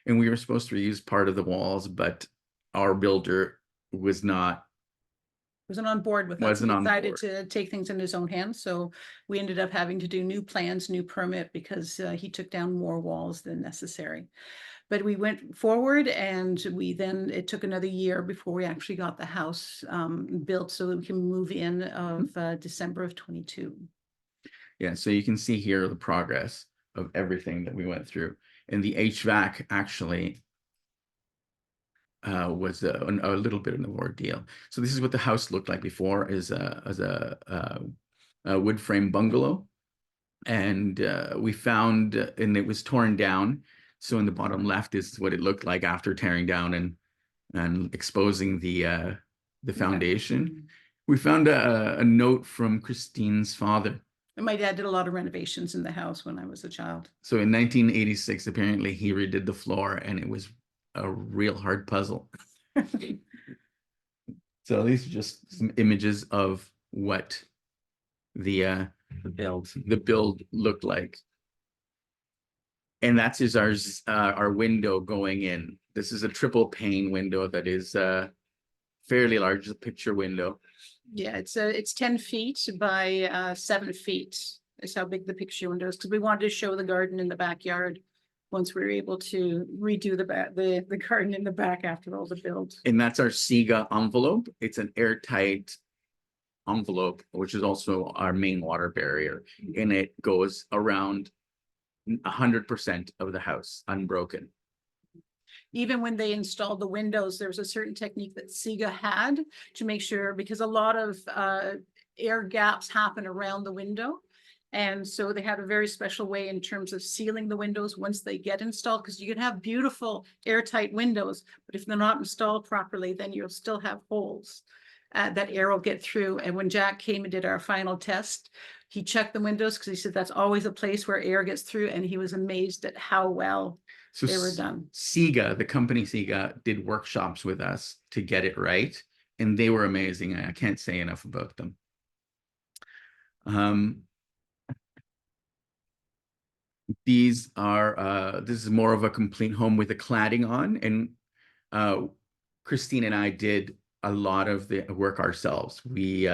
and we were supposed to reuse part of the walls, but our builder wasn't on board with us. Wasn't He on decided board. to take things in his own hands. So we ended up having to do new plans, new permit, because he took down more walls than necessary. But we went forward, and it took another year before we actually got the house built so that we can move in of December of 22. Yeah, so you can see here the progress of everything that we went through. And the HVAC actually was a little bit of an ordeal. So this is what the house looked like before, as a wood frame bungalow. And we found, and it was torn down. So in the bottom left is what it looked like after tearing down and exposing the foundation. We found a note from Christine's father. And my dad did a lot of renovations in the house when I was a child. So in 1986, apparently he redid the floor, and it was a real hard puzzle. So these are just some images of what the build looked like. And that's our window going in. This is a triple pane window that is fairly large, a picture window. Yeah, it's 10 feet by 7 feet is how big the picture window is, because we wanted to show the garden in the backyard once we were able to redo the garden in the back after all the build. And that's our Siga envelope. It's an airtight envelope, which is also our main water barrier. And it goes around 100% of the house unbroken. Even when they installed the windows, there was a certain technique that Siga had to make sure, because a lot of air gaps happen around the window. And so they had a very special way in terms of sealing the windows once they get installed, because you can have beautiful airtight windows, but if they're not installed properly, then you'll still have holes that air will get through. And when Jack came and did our final test, he checked the windows because he said that's always a place where air gets through, and he was amazed at how well they were done. Siga, the company Siga, did workshops with us to get it right, and they were amazing. I can't say enough about them. This is more of a complete home with a cladding on, and Christine and I did a lot of the work ourselves. We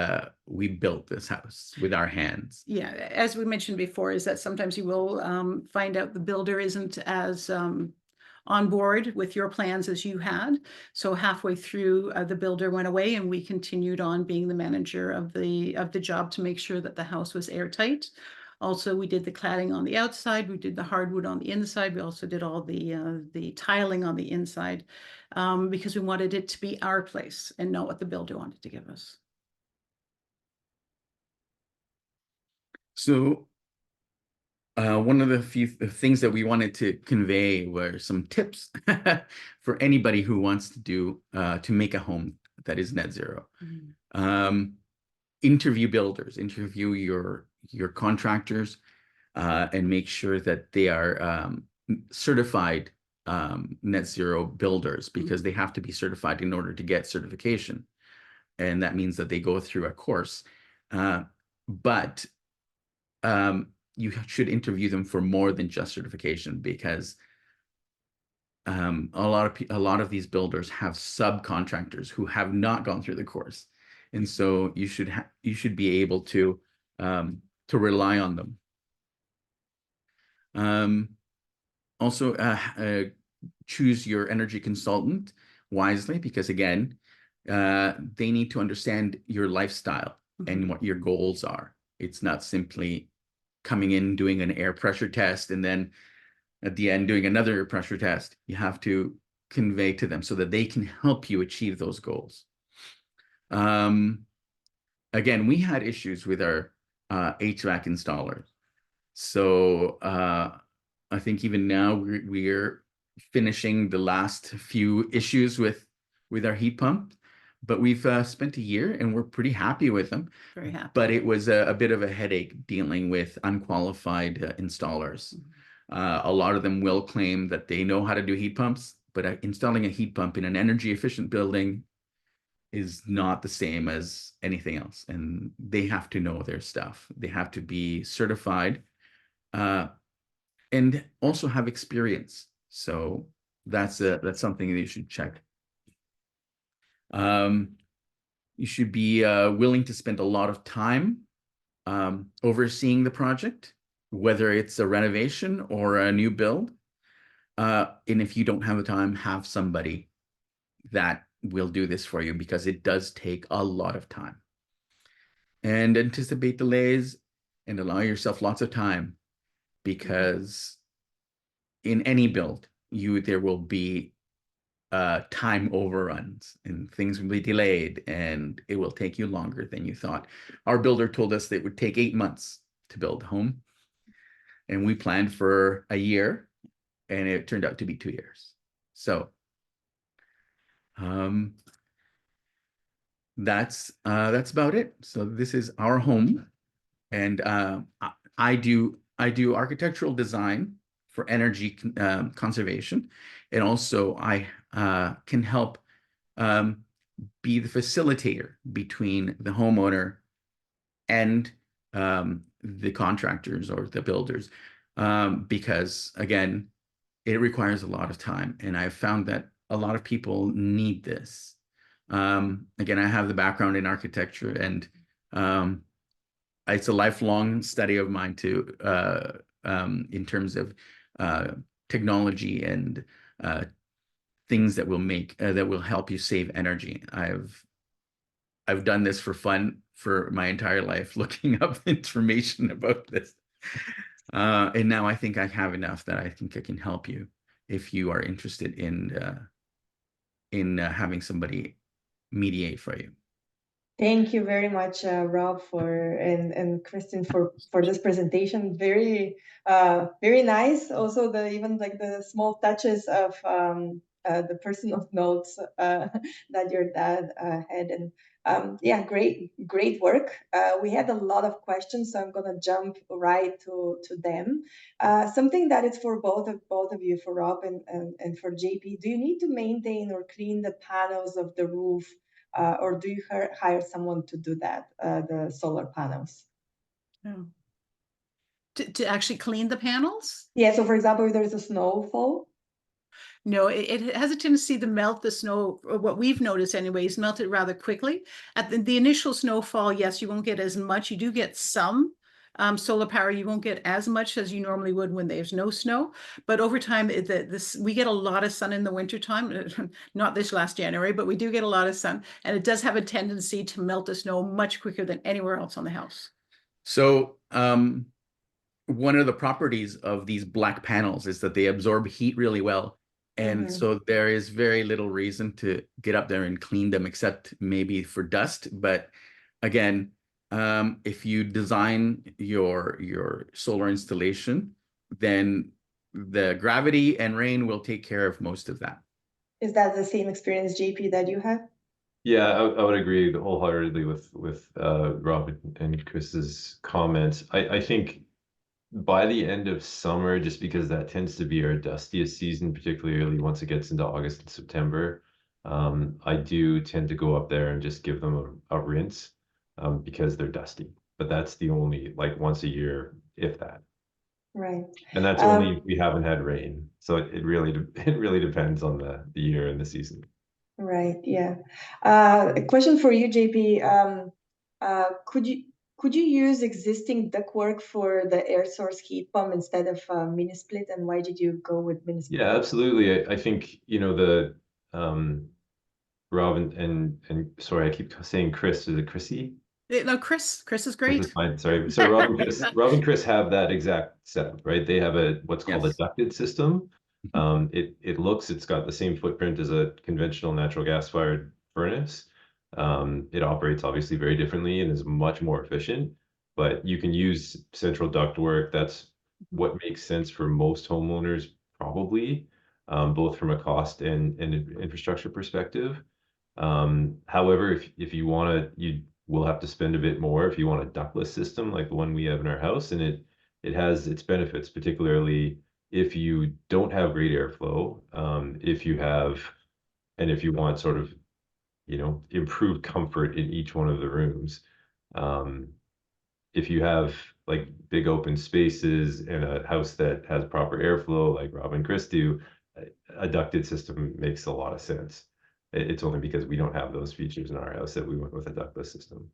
built this house with our hands. Yeah, as we mentioned before, is that sometimes you will find out the builder isn't as on board with your plans as you had. So halfway through, the builder went away, and we continued on being the manager of the job to make sure that the house was airtight. Also, we did the cladding on the outside. We did the hardwood on the inside. We also did all the tiling on the inside, because we wanted it to be our place and not what the builder wanted to give us. So one of the few things that we wanted to convey were some tips for anybody who wants to do to make a home that is net zero. Interview builders, interview your contractors, and make sure that they are certified net zero builders, because they have to be certified in order to get certification. And that means that they go through a course. But you should interview them for more than just certification, because a lot of these builders have subcontractors who have not gone through the course, and so you should be able to rely on them. Also, choose your energy consultant wisely, because again, they need to understand your lifestyle and what your goals are. It's not simply coming in, doing an air pressure test, and then at the end doing another air pressure test. You have to convey to them so that they can help you achieve those goals. Again, we had issues with our HVAC installer. So I think even now we're finishing the last few issues with our heat pump. But we've spent a year, and we're pretty happy with them. Very happy. But it was a bit of a headache dealing with unqualified installers. A lot of them will claim that they know how to do heat pumps, but installing a heat pump in an energy efficient building is not the same as anything else. And they have to know their stuff. They have to be certified and also have experience. So that's something that you should check. You should be willing to spend a lot of time overseeing the project, whether it's a renovation or a new build. And if you don't have the time, have somebody that will do this for you, because it does take a lot of time. And anticipate delays and allow yourself lots of time, because in any build, there will be time overruns and things will be delayed, and it will take you longer than you thought. Our builder told us that it would take 8 months to build a home, and we planned for a year, and it turned out to be 2 years. So that's about it. So this is our home, and I do architectural design for energy conservation, and also I can help be the facilitator between the homeowner and the contractors or the builders, because again, it requires a lot of time, and I've found that a lot of people need this. Again, I have the background in architecture, and it's a lifelong study of mine too, in terms of technology and things that will help you save energy. I've done this for fun for my entire life, looking up information about this. And now I think I have enough that I think I can help you if you are interested in having somebody mediate for you. Thank you very much, Rob, and Kristen for this presentation. Very very nice. Also, even like the small touches of the personal notes that your dad had, and yeah, great work. We had a lot of questions, so I'm gonna jump right to them. Something that is for both of you, for Rob and for JP. Do you need to maintain or clean the panels of the roof? Or do you hire someone to do that, the solar panels? Oh. To actually clean the panels? Yeah, so for example, if there's a snowfall? No, it has a tendency to melt the snow, or what we've noticed anyways, melt it rather quickly. At the initial snowfall, yes, you won't get as much. You do get some solar power. You won't get as much as you normally would when there's no snow. But over time, we get a lot of sun in the wintertime. Not this last January, but we do get a lot of sun. And it does have a tendency to melt the snow much quicker than anywhere else on the house. So one of the properties of these black panels is that they absorb heat really well. And so there is very little reason to get up there and clean them, except maybe for dust. But again, if you design your solar installation, then the gravity and rain will take care of most of that. Is that the same experience, JP, that you have? Yeah, I would agree wholeheartedly with Rob and Chris's comments. I think by the end of summer, just because that tends to be our dustiest season, particularly once it gets into August and September, I do tend to go up there and just give them a rinse, because they're dusty. But that's the only, like, once a year, if that. Right. And that's only if we haven't had rain. So it really depends on the year and the season. Right. Yeah. A question for you, JP. Could you use existing ductwork for the air source heat pump instead of mini split? And why did you go with mini split? Yeah, absolutely. I think, the Rob and sorry, I keep saying Chris. Is it Chrissy? No, Chris is great. Chris is fine. Sorry. So Rob and Chris have that exact setup, right? They have what's called a ducted system. It's got the same footprint as a conventional natural gas fired furnace. It operates obviously very differently and is much more efficient, but you can use central ductwork. That's what makes sense for most homeowners, probably, both from a cost and infrastructure perspective. However, if you want to, you will have to spend a bit more if you want a ductless system like the one we have in our house, and it has its benefits, particularly if you don't have great airflow, if you want sort of, improved comfort in each one of the rooms. If you have like big open spaces in a house that has proper airflow, like Rob and Chris do, a ducted system makes a lot of sense. It's only because we don't have those features in our house that we went with a ductless system.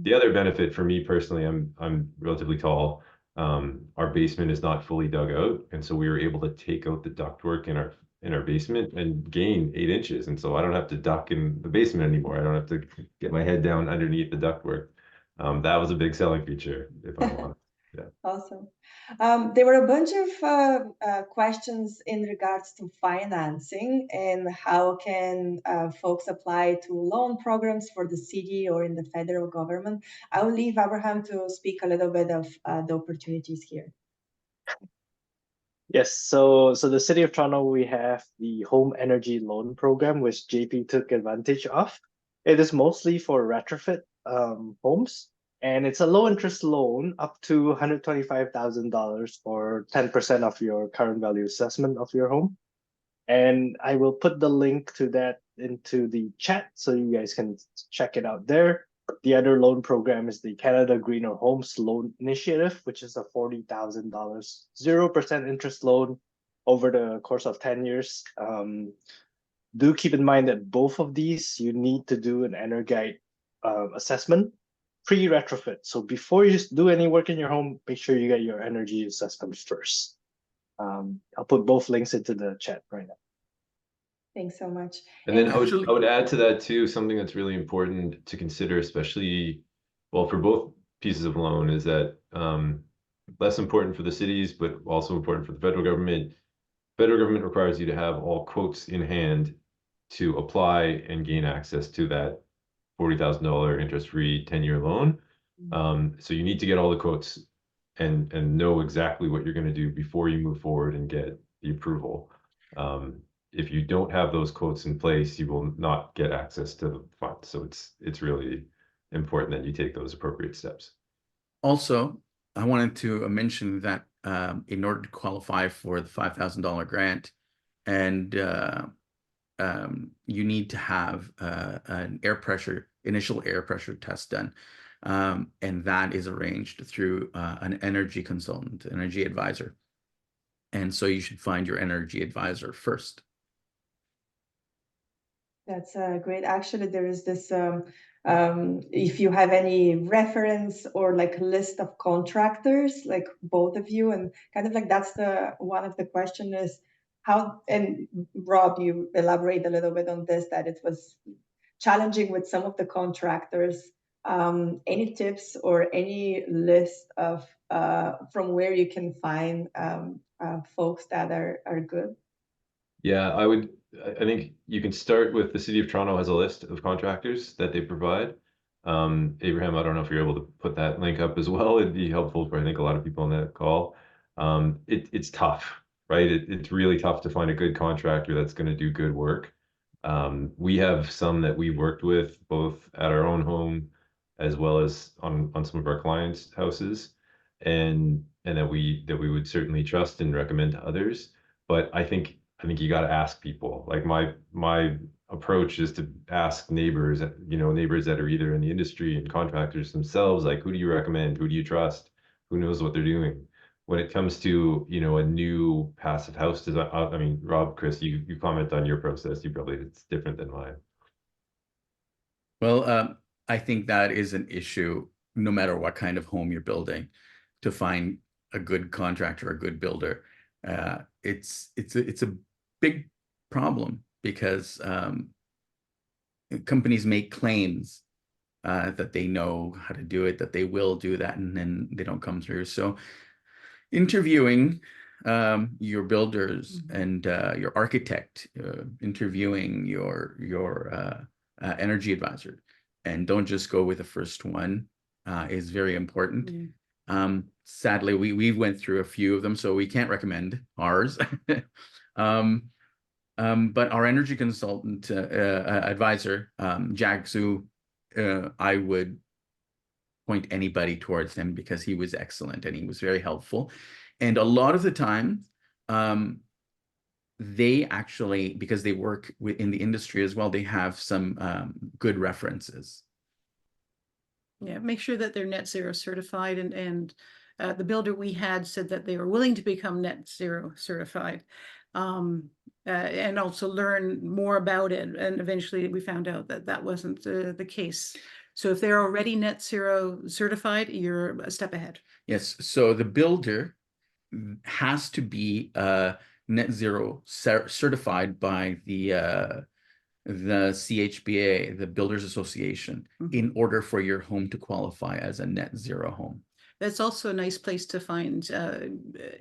The other benefit for me personally, I'm relatively tall. Our basement is not fully dug out, and so we were able to take out the ductwork in our basement and gain 8 inches. And so I don't have to duck in the basement anymore. I don't have to get my head down underneath the ductwork. That was a big selling feature, if I'm honest. Yeah. Awesome. There were a bunch of questions in regards to financing and how can folks apply to loan programs for the city or in the federal government. I will leave Abraham to speak a little bit of the opportunities here. Yes, so the City of Toronto, we have the Home Energy Loan Program, which JP took advantage of. It is mostly for retrofit homes, and it's a low interest loan up to $125,000 for 10% of your current value assessment of your home. And I will put the link to that into the chat so you guys can check it out there. The other loan program is the Canada Greener Homes Loan Initiative, which is a $40,000 0% interest loan over the course of 10 years. Do keep in mind that both of these, you need to do an Energite assessment pre-retrofit. So before you do any work in your home, make sure you get your energy assessment first. I'll put both links into the chat right now. Thanks so much. And then Actually- I would add to that too, something that's really important to consider, especially, well, for both pieces of loan, is that less important for the cities, but also important for the federal government. Federal government requires you to have all quotes in hand to apply and gain access to that $40,000 interest-free 10-year loan. So you need to get all the quotes and know exactly what you're going to do before you move forward and get the approval. If you don't have those quotes in place, you will not get access to the fund. So it's really important that you take those appropriate steps. Also, I wanted to mention that in order to qualify for the $5,000 grant, and you need to have an initial air pressure test done. And that is arranged through an energy consultant, energy advisor. And so you should find your energy advisor first. That's great. Actually, there is this, if you have any reference or like list of contractors, like both of you, and kind of like that's one of the question is how, and Rob, you elaborate a little bit on this, that it was challenging with some of the contractors. Any tips or any list of from where you can find folks that are good? Yeah, I think you can start with the City of Toronto has a list of contractors that they provide. Abraham, I don't know if you're able to put that link up as well. It'd be helpful for, I think, a lot of people on that call. It's tough, right? It's really tough to find a good contractor that's going to do good work. We have some that we worked with both at our own home as well as on some of our clients' houses, and that we would certainly trust and recommend to others. But I think you got to ask people. Like my approach is to ask neighbors, neighbors that are either in the industry and contractors themselves, like, who do you recommend? Who do you trust? Who knows what they're doing? When it comes to, a new passive house design, I mean, Rob, Chris, you comment on your process. It's different than mine. Well, I think that is an issue no matter what kind of home you're building, to find a good contractor, a good builder. It's a big problem because companies make claims that they know how to do it, that they will do that, and then they don't come through. So interviewing your builders and your architect, interviewing your energy advisor, and don't just go with the first one is very important. Sadly, we went through a few of them, so we can't recommend ours. But our energy consultant advisor, Jag Su, I would point anybody towards him because he was excellent and he was very helpful. And a lot of the time, they actually, because they work in the industry as well, they have some good references. Yeah, make sure that they're net zero certified, and the builder we had said that they were willing to become net zero certified. and also learn more about it. And eventually we found out that that wasn't the case. So if they're already net zero certified, you're a step ahead. Yes. So the builder has to be net zero certified by the CHBA, the Builders Association, in order for your home to qualify as a net zero home. That's also a nice place to find,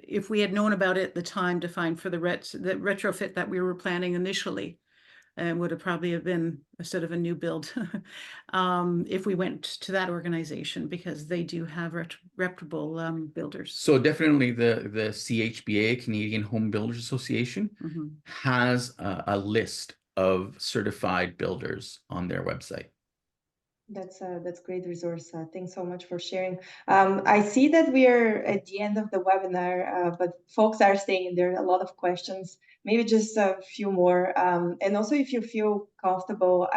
if we had known about it at the time, to find for the retrofit that we were planning initially, would have probably have been instead of a new build, if we went to that organization, because they do have reputable builders. So definitely the CHBA, Canadian Home Builders Association, has a list of certified builders on their website. That's a great resource. Thanks so much for sharing. I see that we are at the end of the webinar, but folks are staying. There are a lot of questions. Maybe just a few more. And also, if you feel comfortable,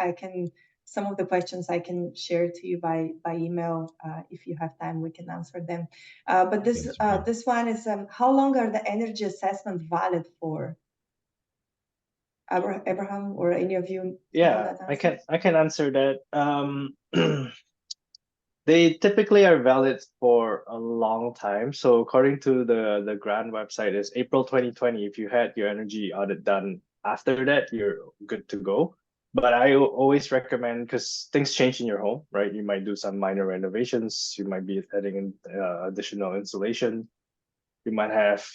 some of the questions I can share to you by email. If you have time, we can answer them. But this one is, how long are the energy assessments valid for? Abraham, or any of you? Yeah, I can answer that. They typically are valid for a long time. So according to the grant website, is April 2020. If you had your energy audit done after that, you're good to go. But I always recommend, because things change in your home, right? You might do some minor renovations. You might be adding in additional insulation. You might have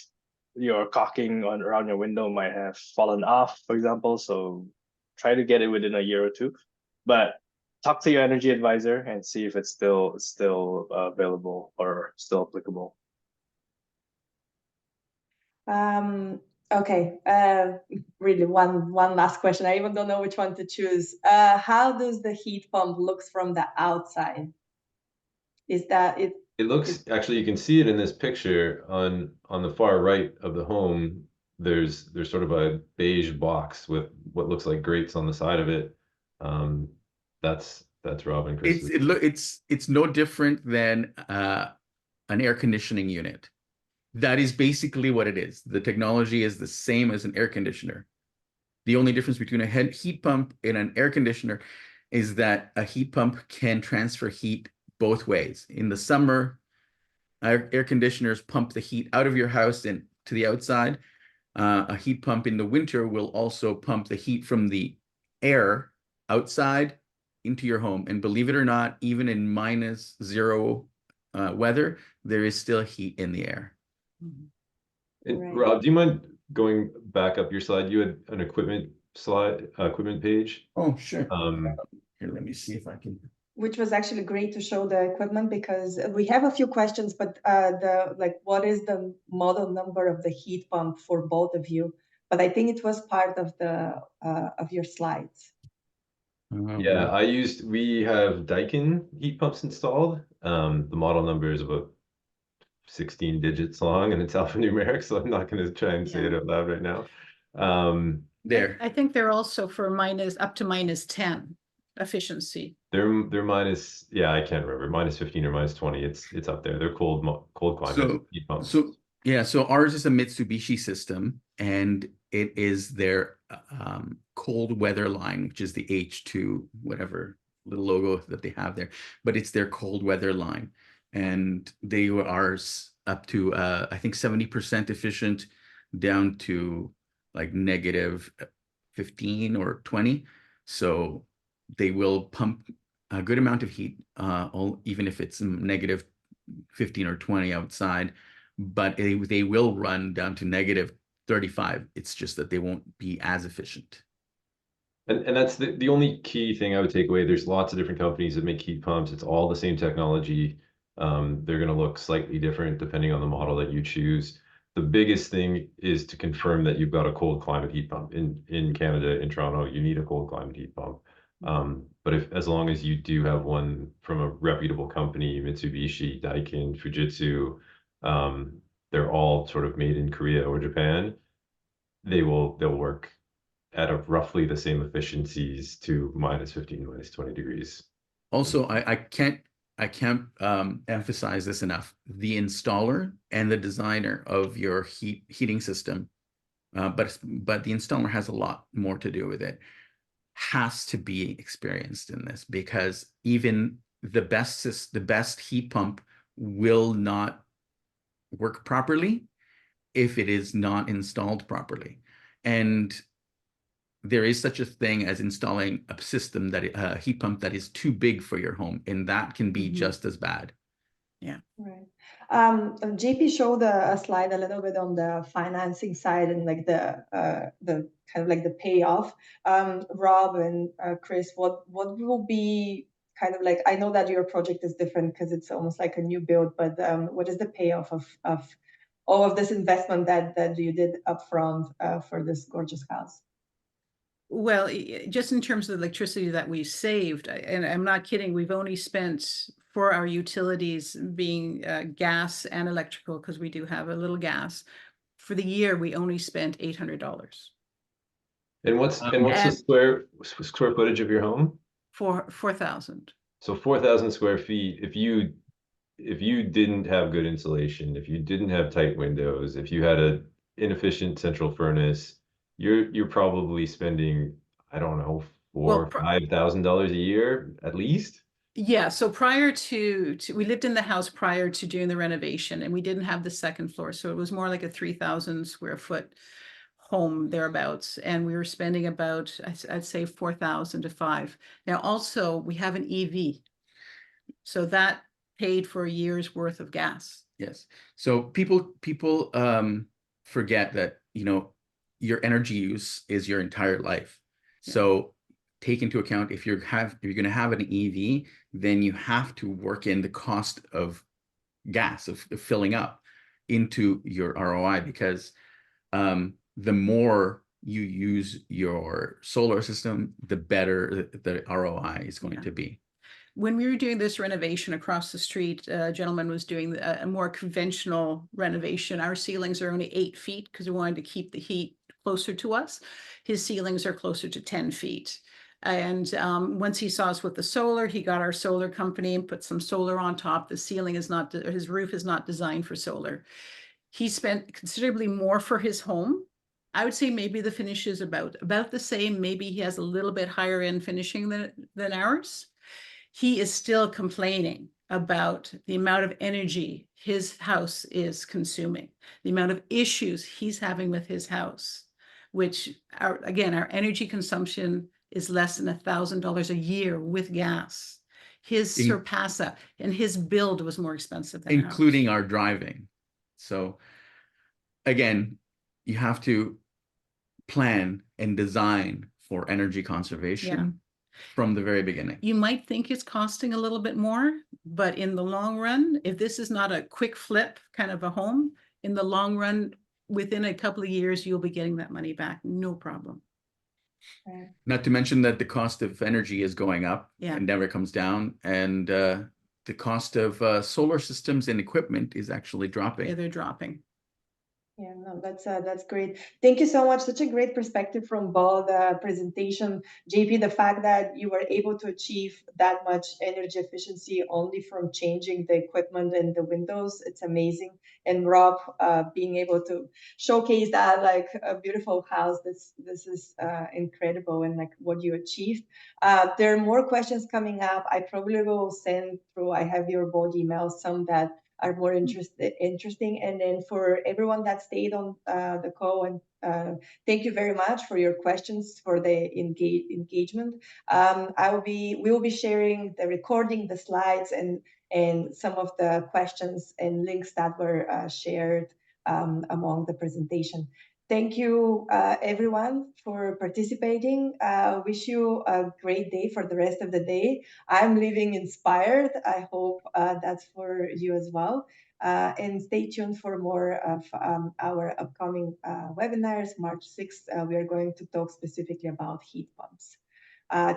your caulking around your window might have fallen off, for example. So try to get it within a year or two. But talk to your energy advisor and see if it's still available or still applicable. Okay. Really, one last question. I even don't know which one to choose. How does the heat pump looks from the outside? Is that it? It looks, actually, you can see it in this picture on the far right of the home. There's sort of a beige box with what looks like grates on the side of it. That's Rob and Chris. It's no different than an air conditioning unit. That is basically what it is. The technology is the same as an air conditioner. The only difference between a heat pump and an air conditioner is that a heat pump can transfer heat both ways. In the summer, air conditioners pump the heat out of your house and to the outside. A heat pump in the winter will also pump the heat from the air outside into your home. And believe it or not, even in -0 weather, there is still heat in the air. Right. Rob, do you mind going back up your slide? You had an equipment page. Oh, sure. Here, let me see if I can. Which was actually great to show the equipment, because we have a few questions, but what is the model number of the heat pump for both of you? But I think it was part of of your slides. Yeah, we have Daikin heat pumps installed. The model number is about 16 digits long and it's alphanumeric, so I'm not going to try and say it out loud right now. I think they're also for up to -10 efficiency. They're minus, yeah, I can't remember, -15 or -20. It's up there. They're cold climate heat pumps. So ours is a Mitsubishi system, and it is their cold weather line, which is the H2, whatever little logo that they have there, but it's their cold weather line. And they are up to, I think, 70% efficient down to like -15 or 20. So they will pump a good amount of heat, even if it's -15 or 20 outside, but they will run down to -35. It's just that they won't be as efficient. And that's the only key thing I would take away. There's lots of different companies that make heat pumps. It's all the same technology. They're going to look slightly different depending on the model that you choose. The biggest thing is to confirm that you've got a cold climate heat pump. In Canada, in Toronto, you need a cold climate heat pump. But as long as you do have one from a reputable company, Mitsubishi, Daikin, Fujitsu, they're all sort of made in Korea or Japan, they'll work at roughly the same efficiencies to -15, -20 degrees. Also, I can't emphasize this enough. The installer and the designer of your heating system but the installer has a lot more to do with it, has to be experienced in this, because even the best heat pump will not work properly if it is not installed properly. And there is such a thing as installing a system a heat pump that is too big for your home, and that can be just as bad. Yeah. Right. JP showed a slide a little bit on the financing side and like the kind of like the payoff. Rob and Chris, what will be kind of like, I know that your project is different because it's almost like a new build, but what is the payoff of all of this investment that you did upfront for this gorgeous house? Well, just in terms of the electricity that we saved, and I'm not kidding, we've only spent for our utilities being gas and electrical, because we do have a little gas. For the year, we only spent $800 And what's the square footage of your home? for 4,000. So 4,000 square feet. If you didn't have good insulation, if you didn't have tight windows, if you had a inefficient central furnace, you're probably spending, I don't know, $4,000-$5,000 a year at least. Yeah, so prior to we lived in the house prior to doing the renovation, and we didn't have the second floor, so it was more like a 3,000 square foot home thereabouts, and we were spending about, I'd say 4,000 to 5. Now also we have an EV, so that paid for a year's worth of gas. Yes. So people forget that, your energy use is your entire life. Yeah. So take into account, if you're going to have an EV, then you have to work in the cost of gas, of filling up into your ROI, because the more you use your solar system, the better the ROI is going to be. When we were doing this renovation across the street, a gentleman was doing a more conventional renovation. Our ceilings are only 8 feet because we wanted to keep the heat closer to us. His ceilings are closer to 10 feet. And once he saw us with the solar, he got our solar company and put some solar on top. The ceiling is not, his roof is not designed for solar. He spent considerably more for his home. I would say maybe the finish is about the same. Maybe he has a little bit higher end finishing than ours. He is still complaining about the amount of energy his house is consuming, the amount of issues he's having with his house, which our energy consumption is less than $1,000 a year with gas. His Surpassa and his build was more expensive than including ours. our driving. So again, you have to plan and design for energy conservation from the very beginning. You might think it's costing a little bit more, but in the long run, if this is not a quick flip kind of a home, in the long run, within a couple of years, you'll be getting that money back, no problem. Right. Not to mention that the cost of energy is going up and never comes down, and the cost of solar systems and equipment is actually dropping. Yeah, they're dropping. Yeah, no, that's great. Thank you so much. Such a great perspective from both presentation. JP, the fact that you were able to achieve that much energy efficiency only from changing the equipment and the windows, it's amazing. And Rob, being able to showcase that like a beautiful house, this is incredible, and like what you achieved. There are more questions coming up. I probably will send through, I have your board emails, some that are more interesting. And then for everyone that stayed on the call, and thank you very much for your questions, for the engagement. We will be sharing the recording, the slides, and some of the questions and links that were shared among the presentation. Thank you, everyone, for participating. Wish you a great day for the rest of the day. I'm leaving inspired. I hope that's for you as well. And stay tuned for more of our upcoming webinars. March 6th, we are going to talk specifically about heat pumps.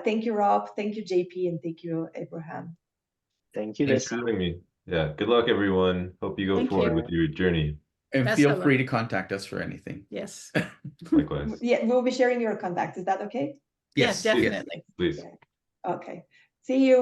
Thank you, Rob. Thank you, JP. And thank you, Abraham. Thank you, Thanks for Leslie. having me. Yeah, good luck, everyone. Hope you go forward with your journey. And Best feel of free luck. to contact us for anything. Yes. Likewise. Yeah, we'll be sharing your contact. Is that okay? Yes, Yes, definitely. Please. Yeah. Okay. See you.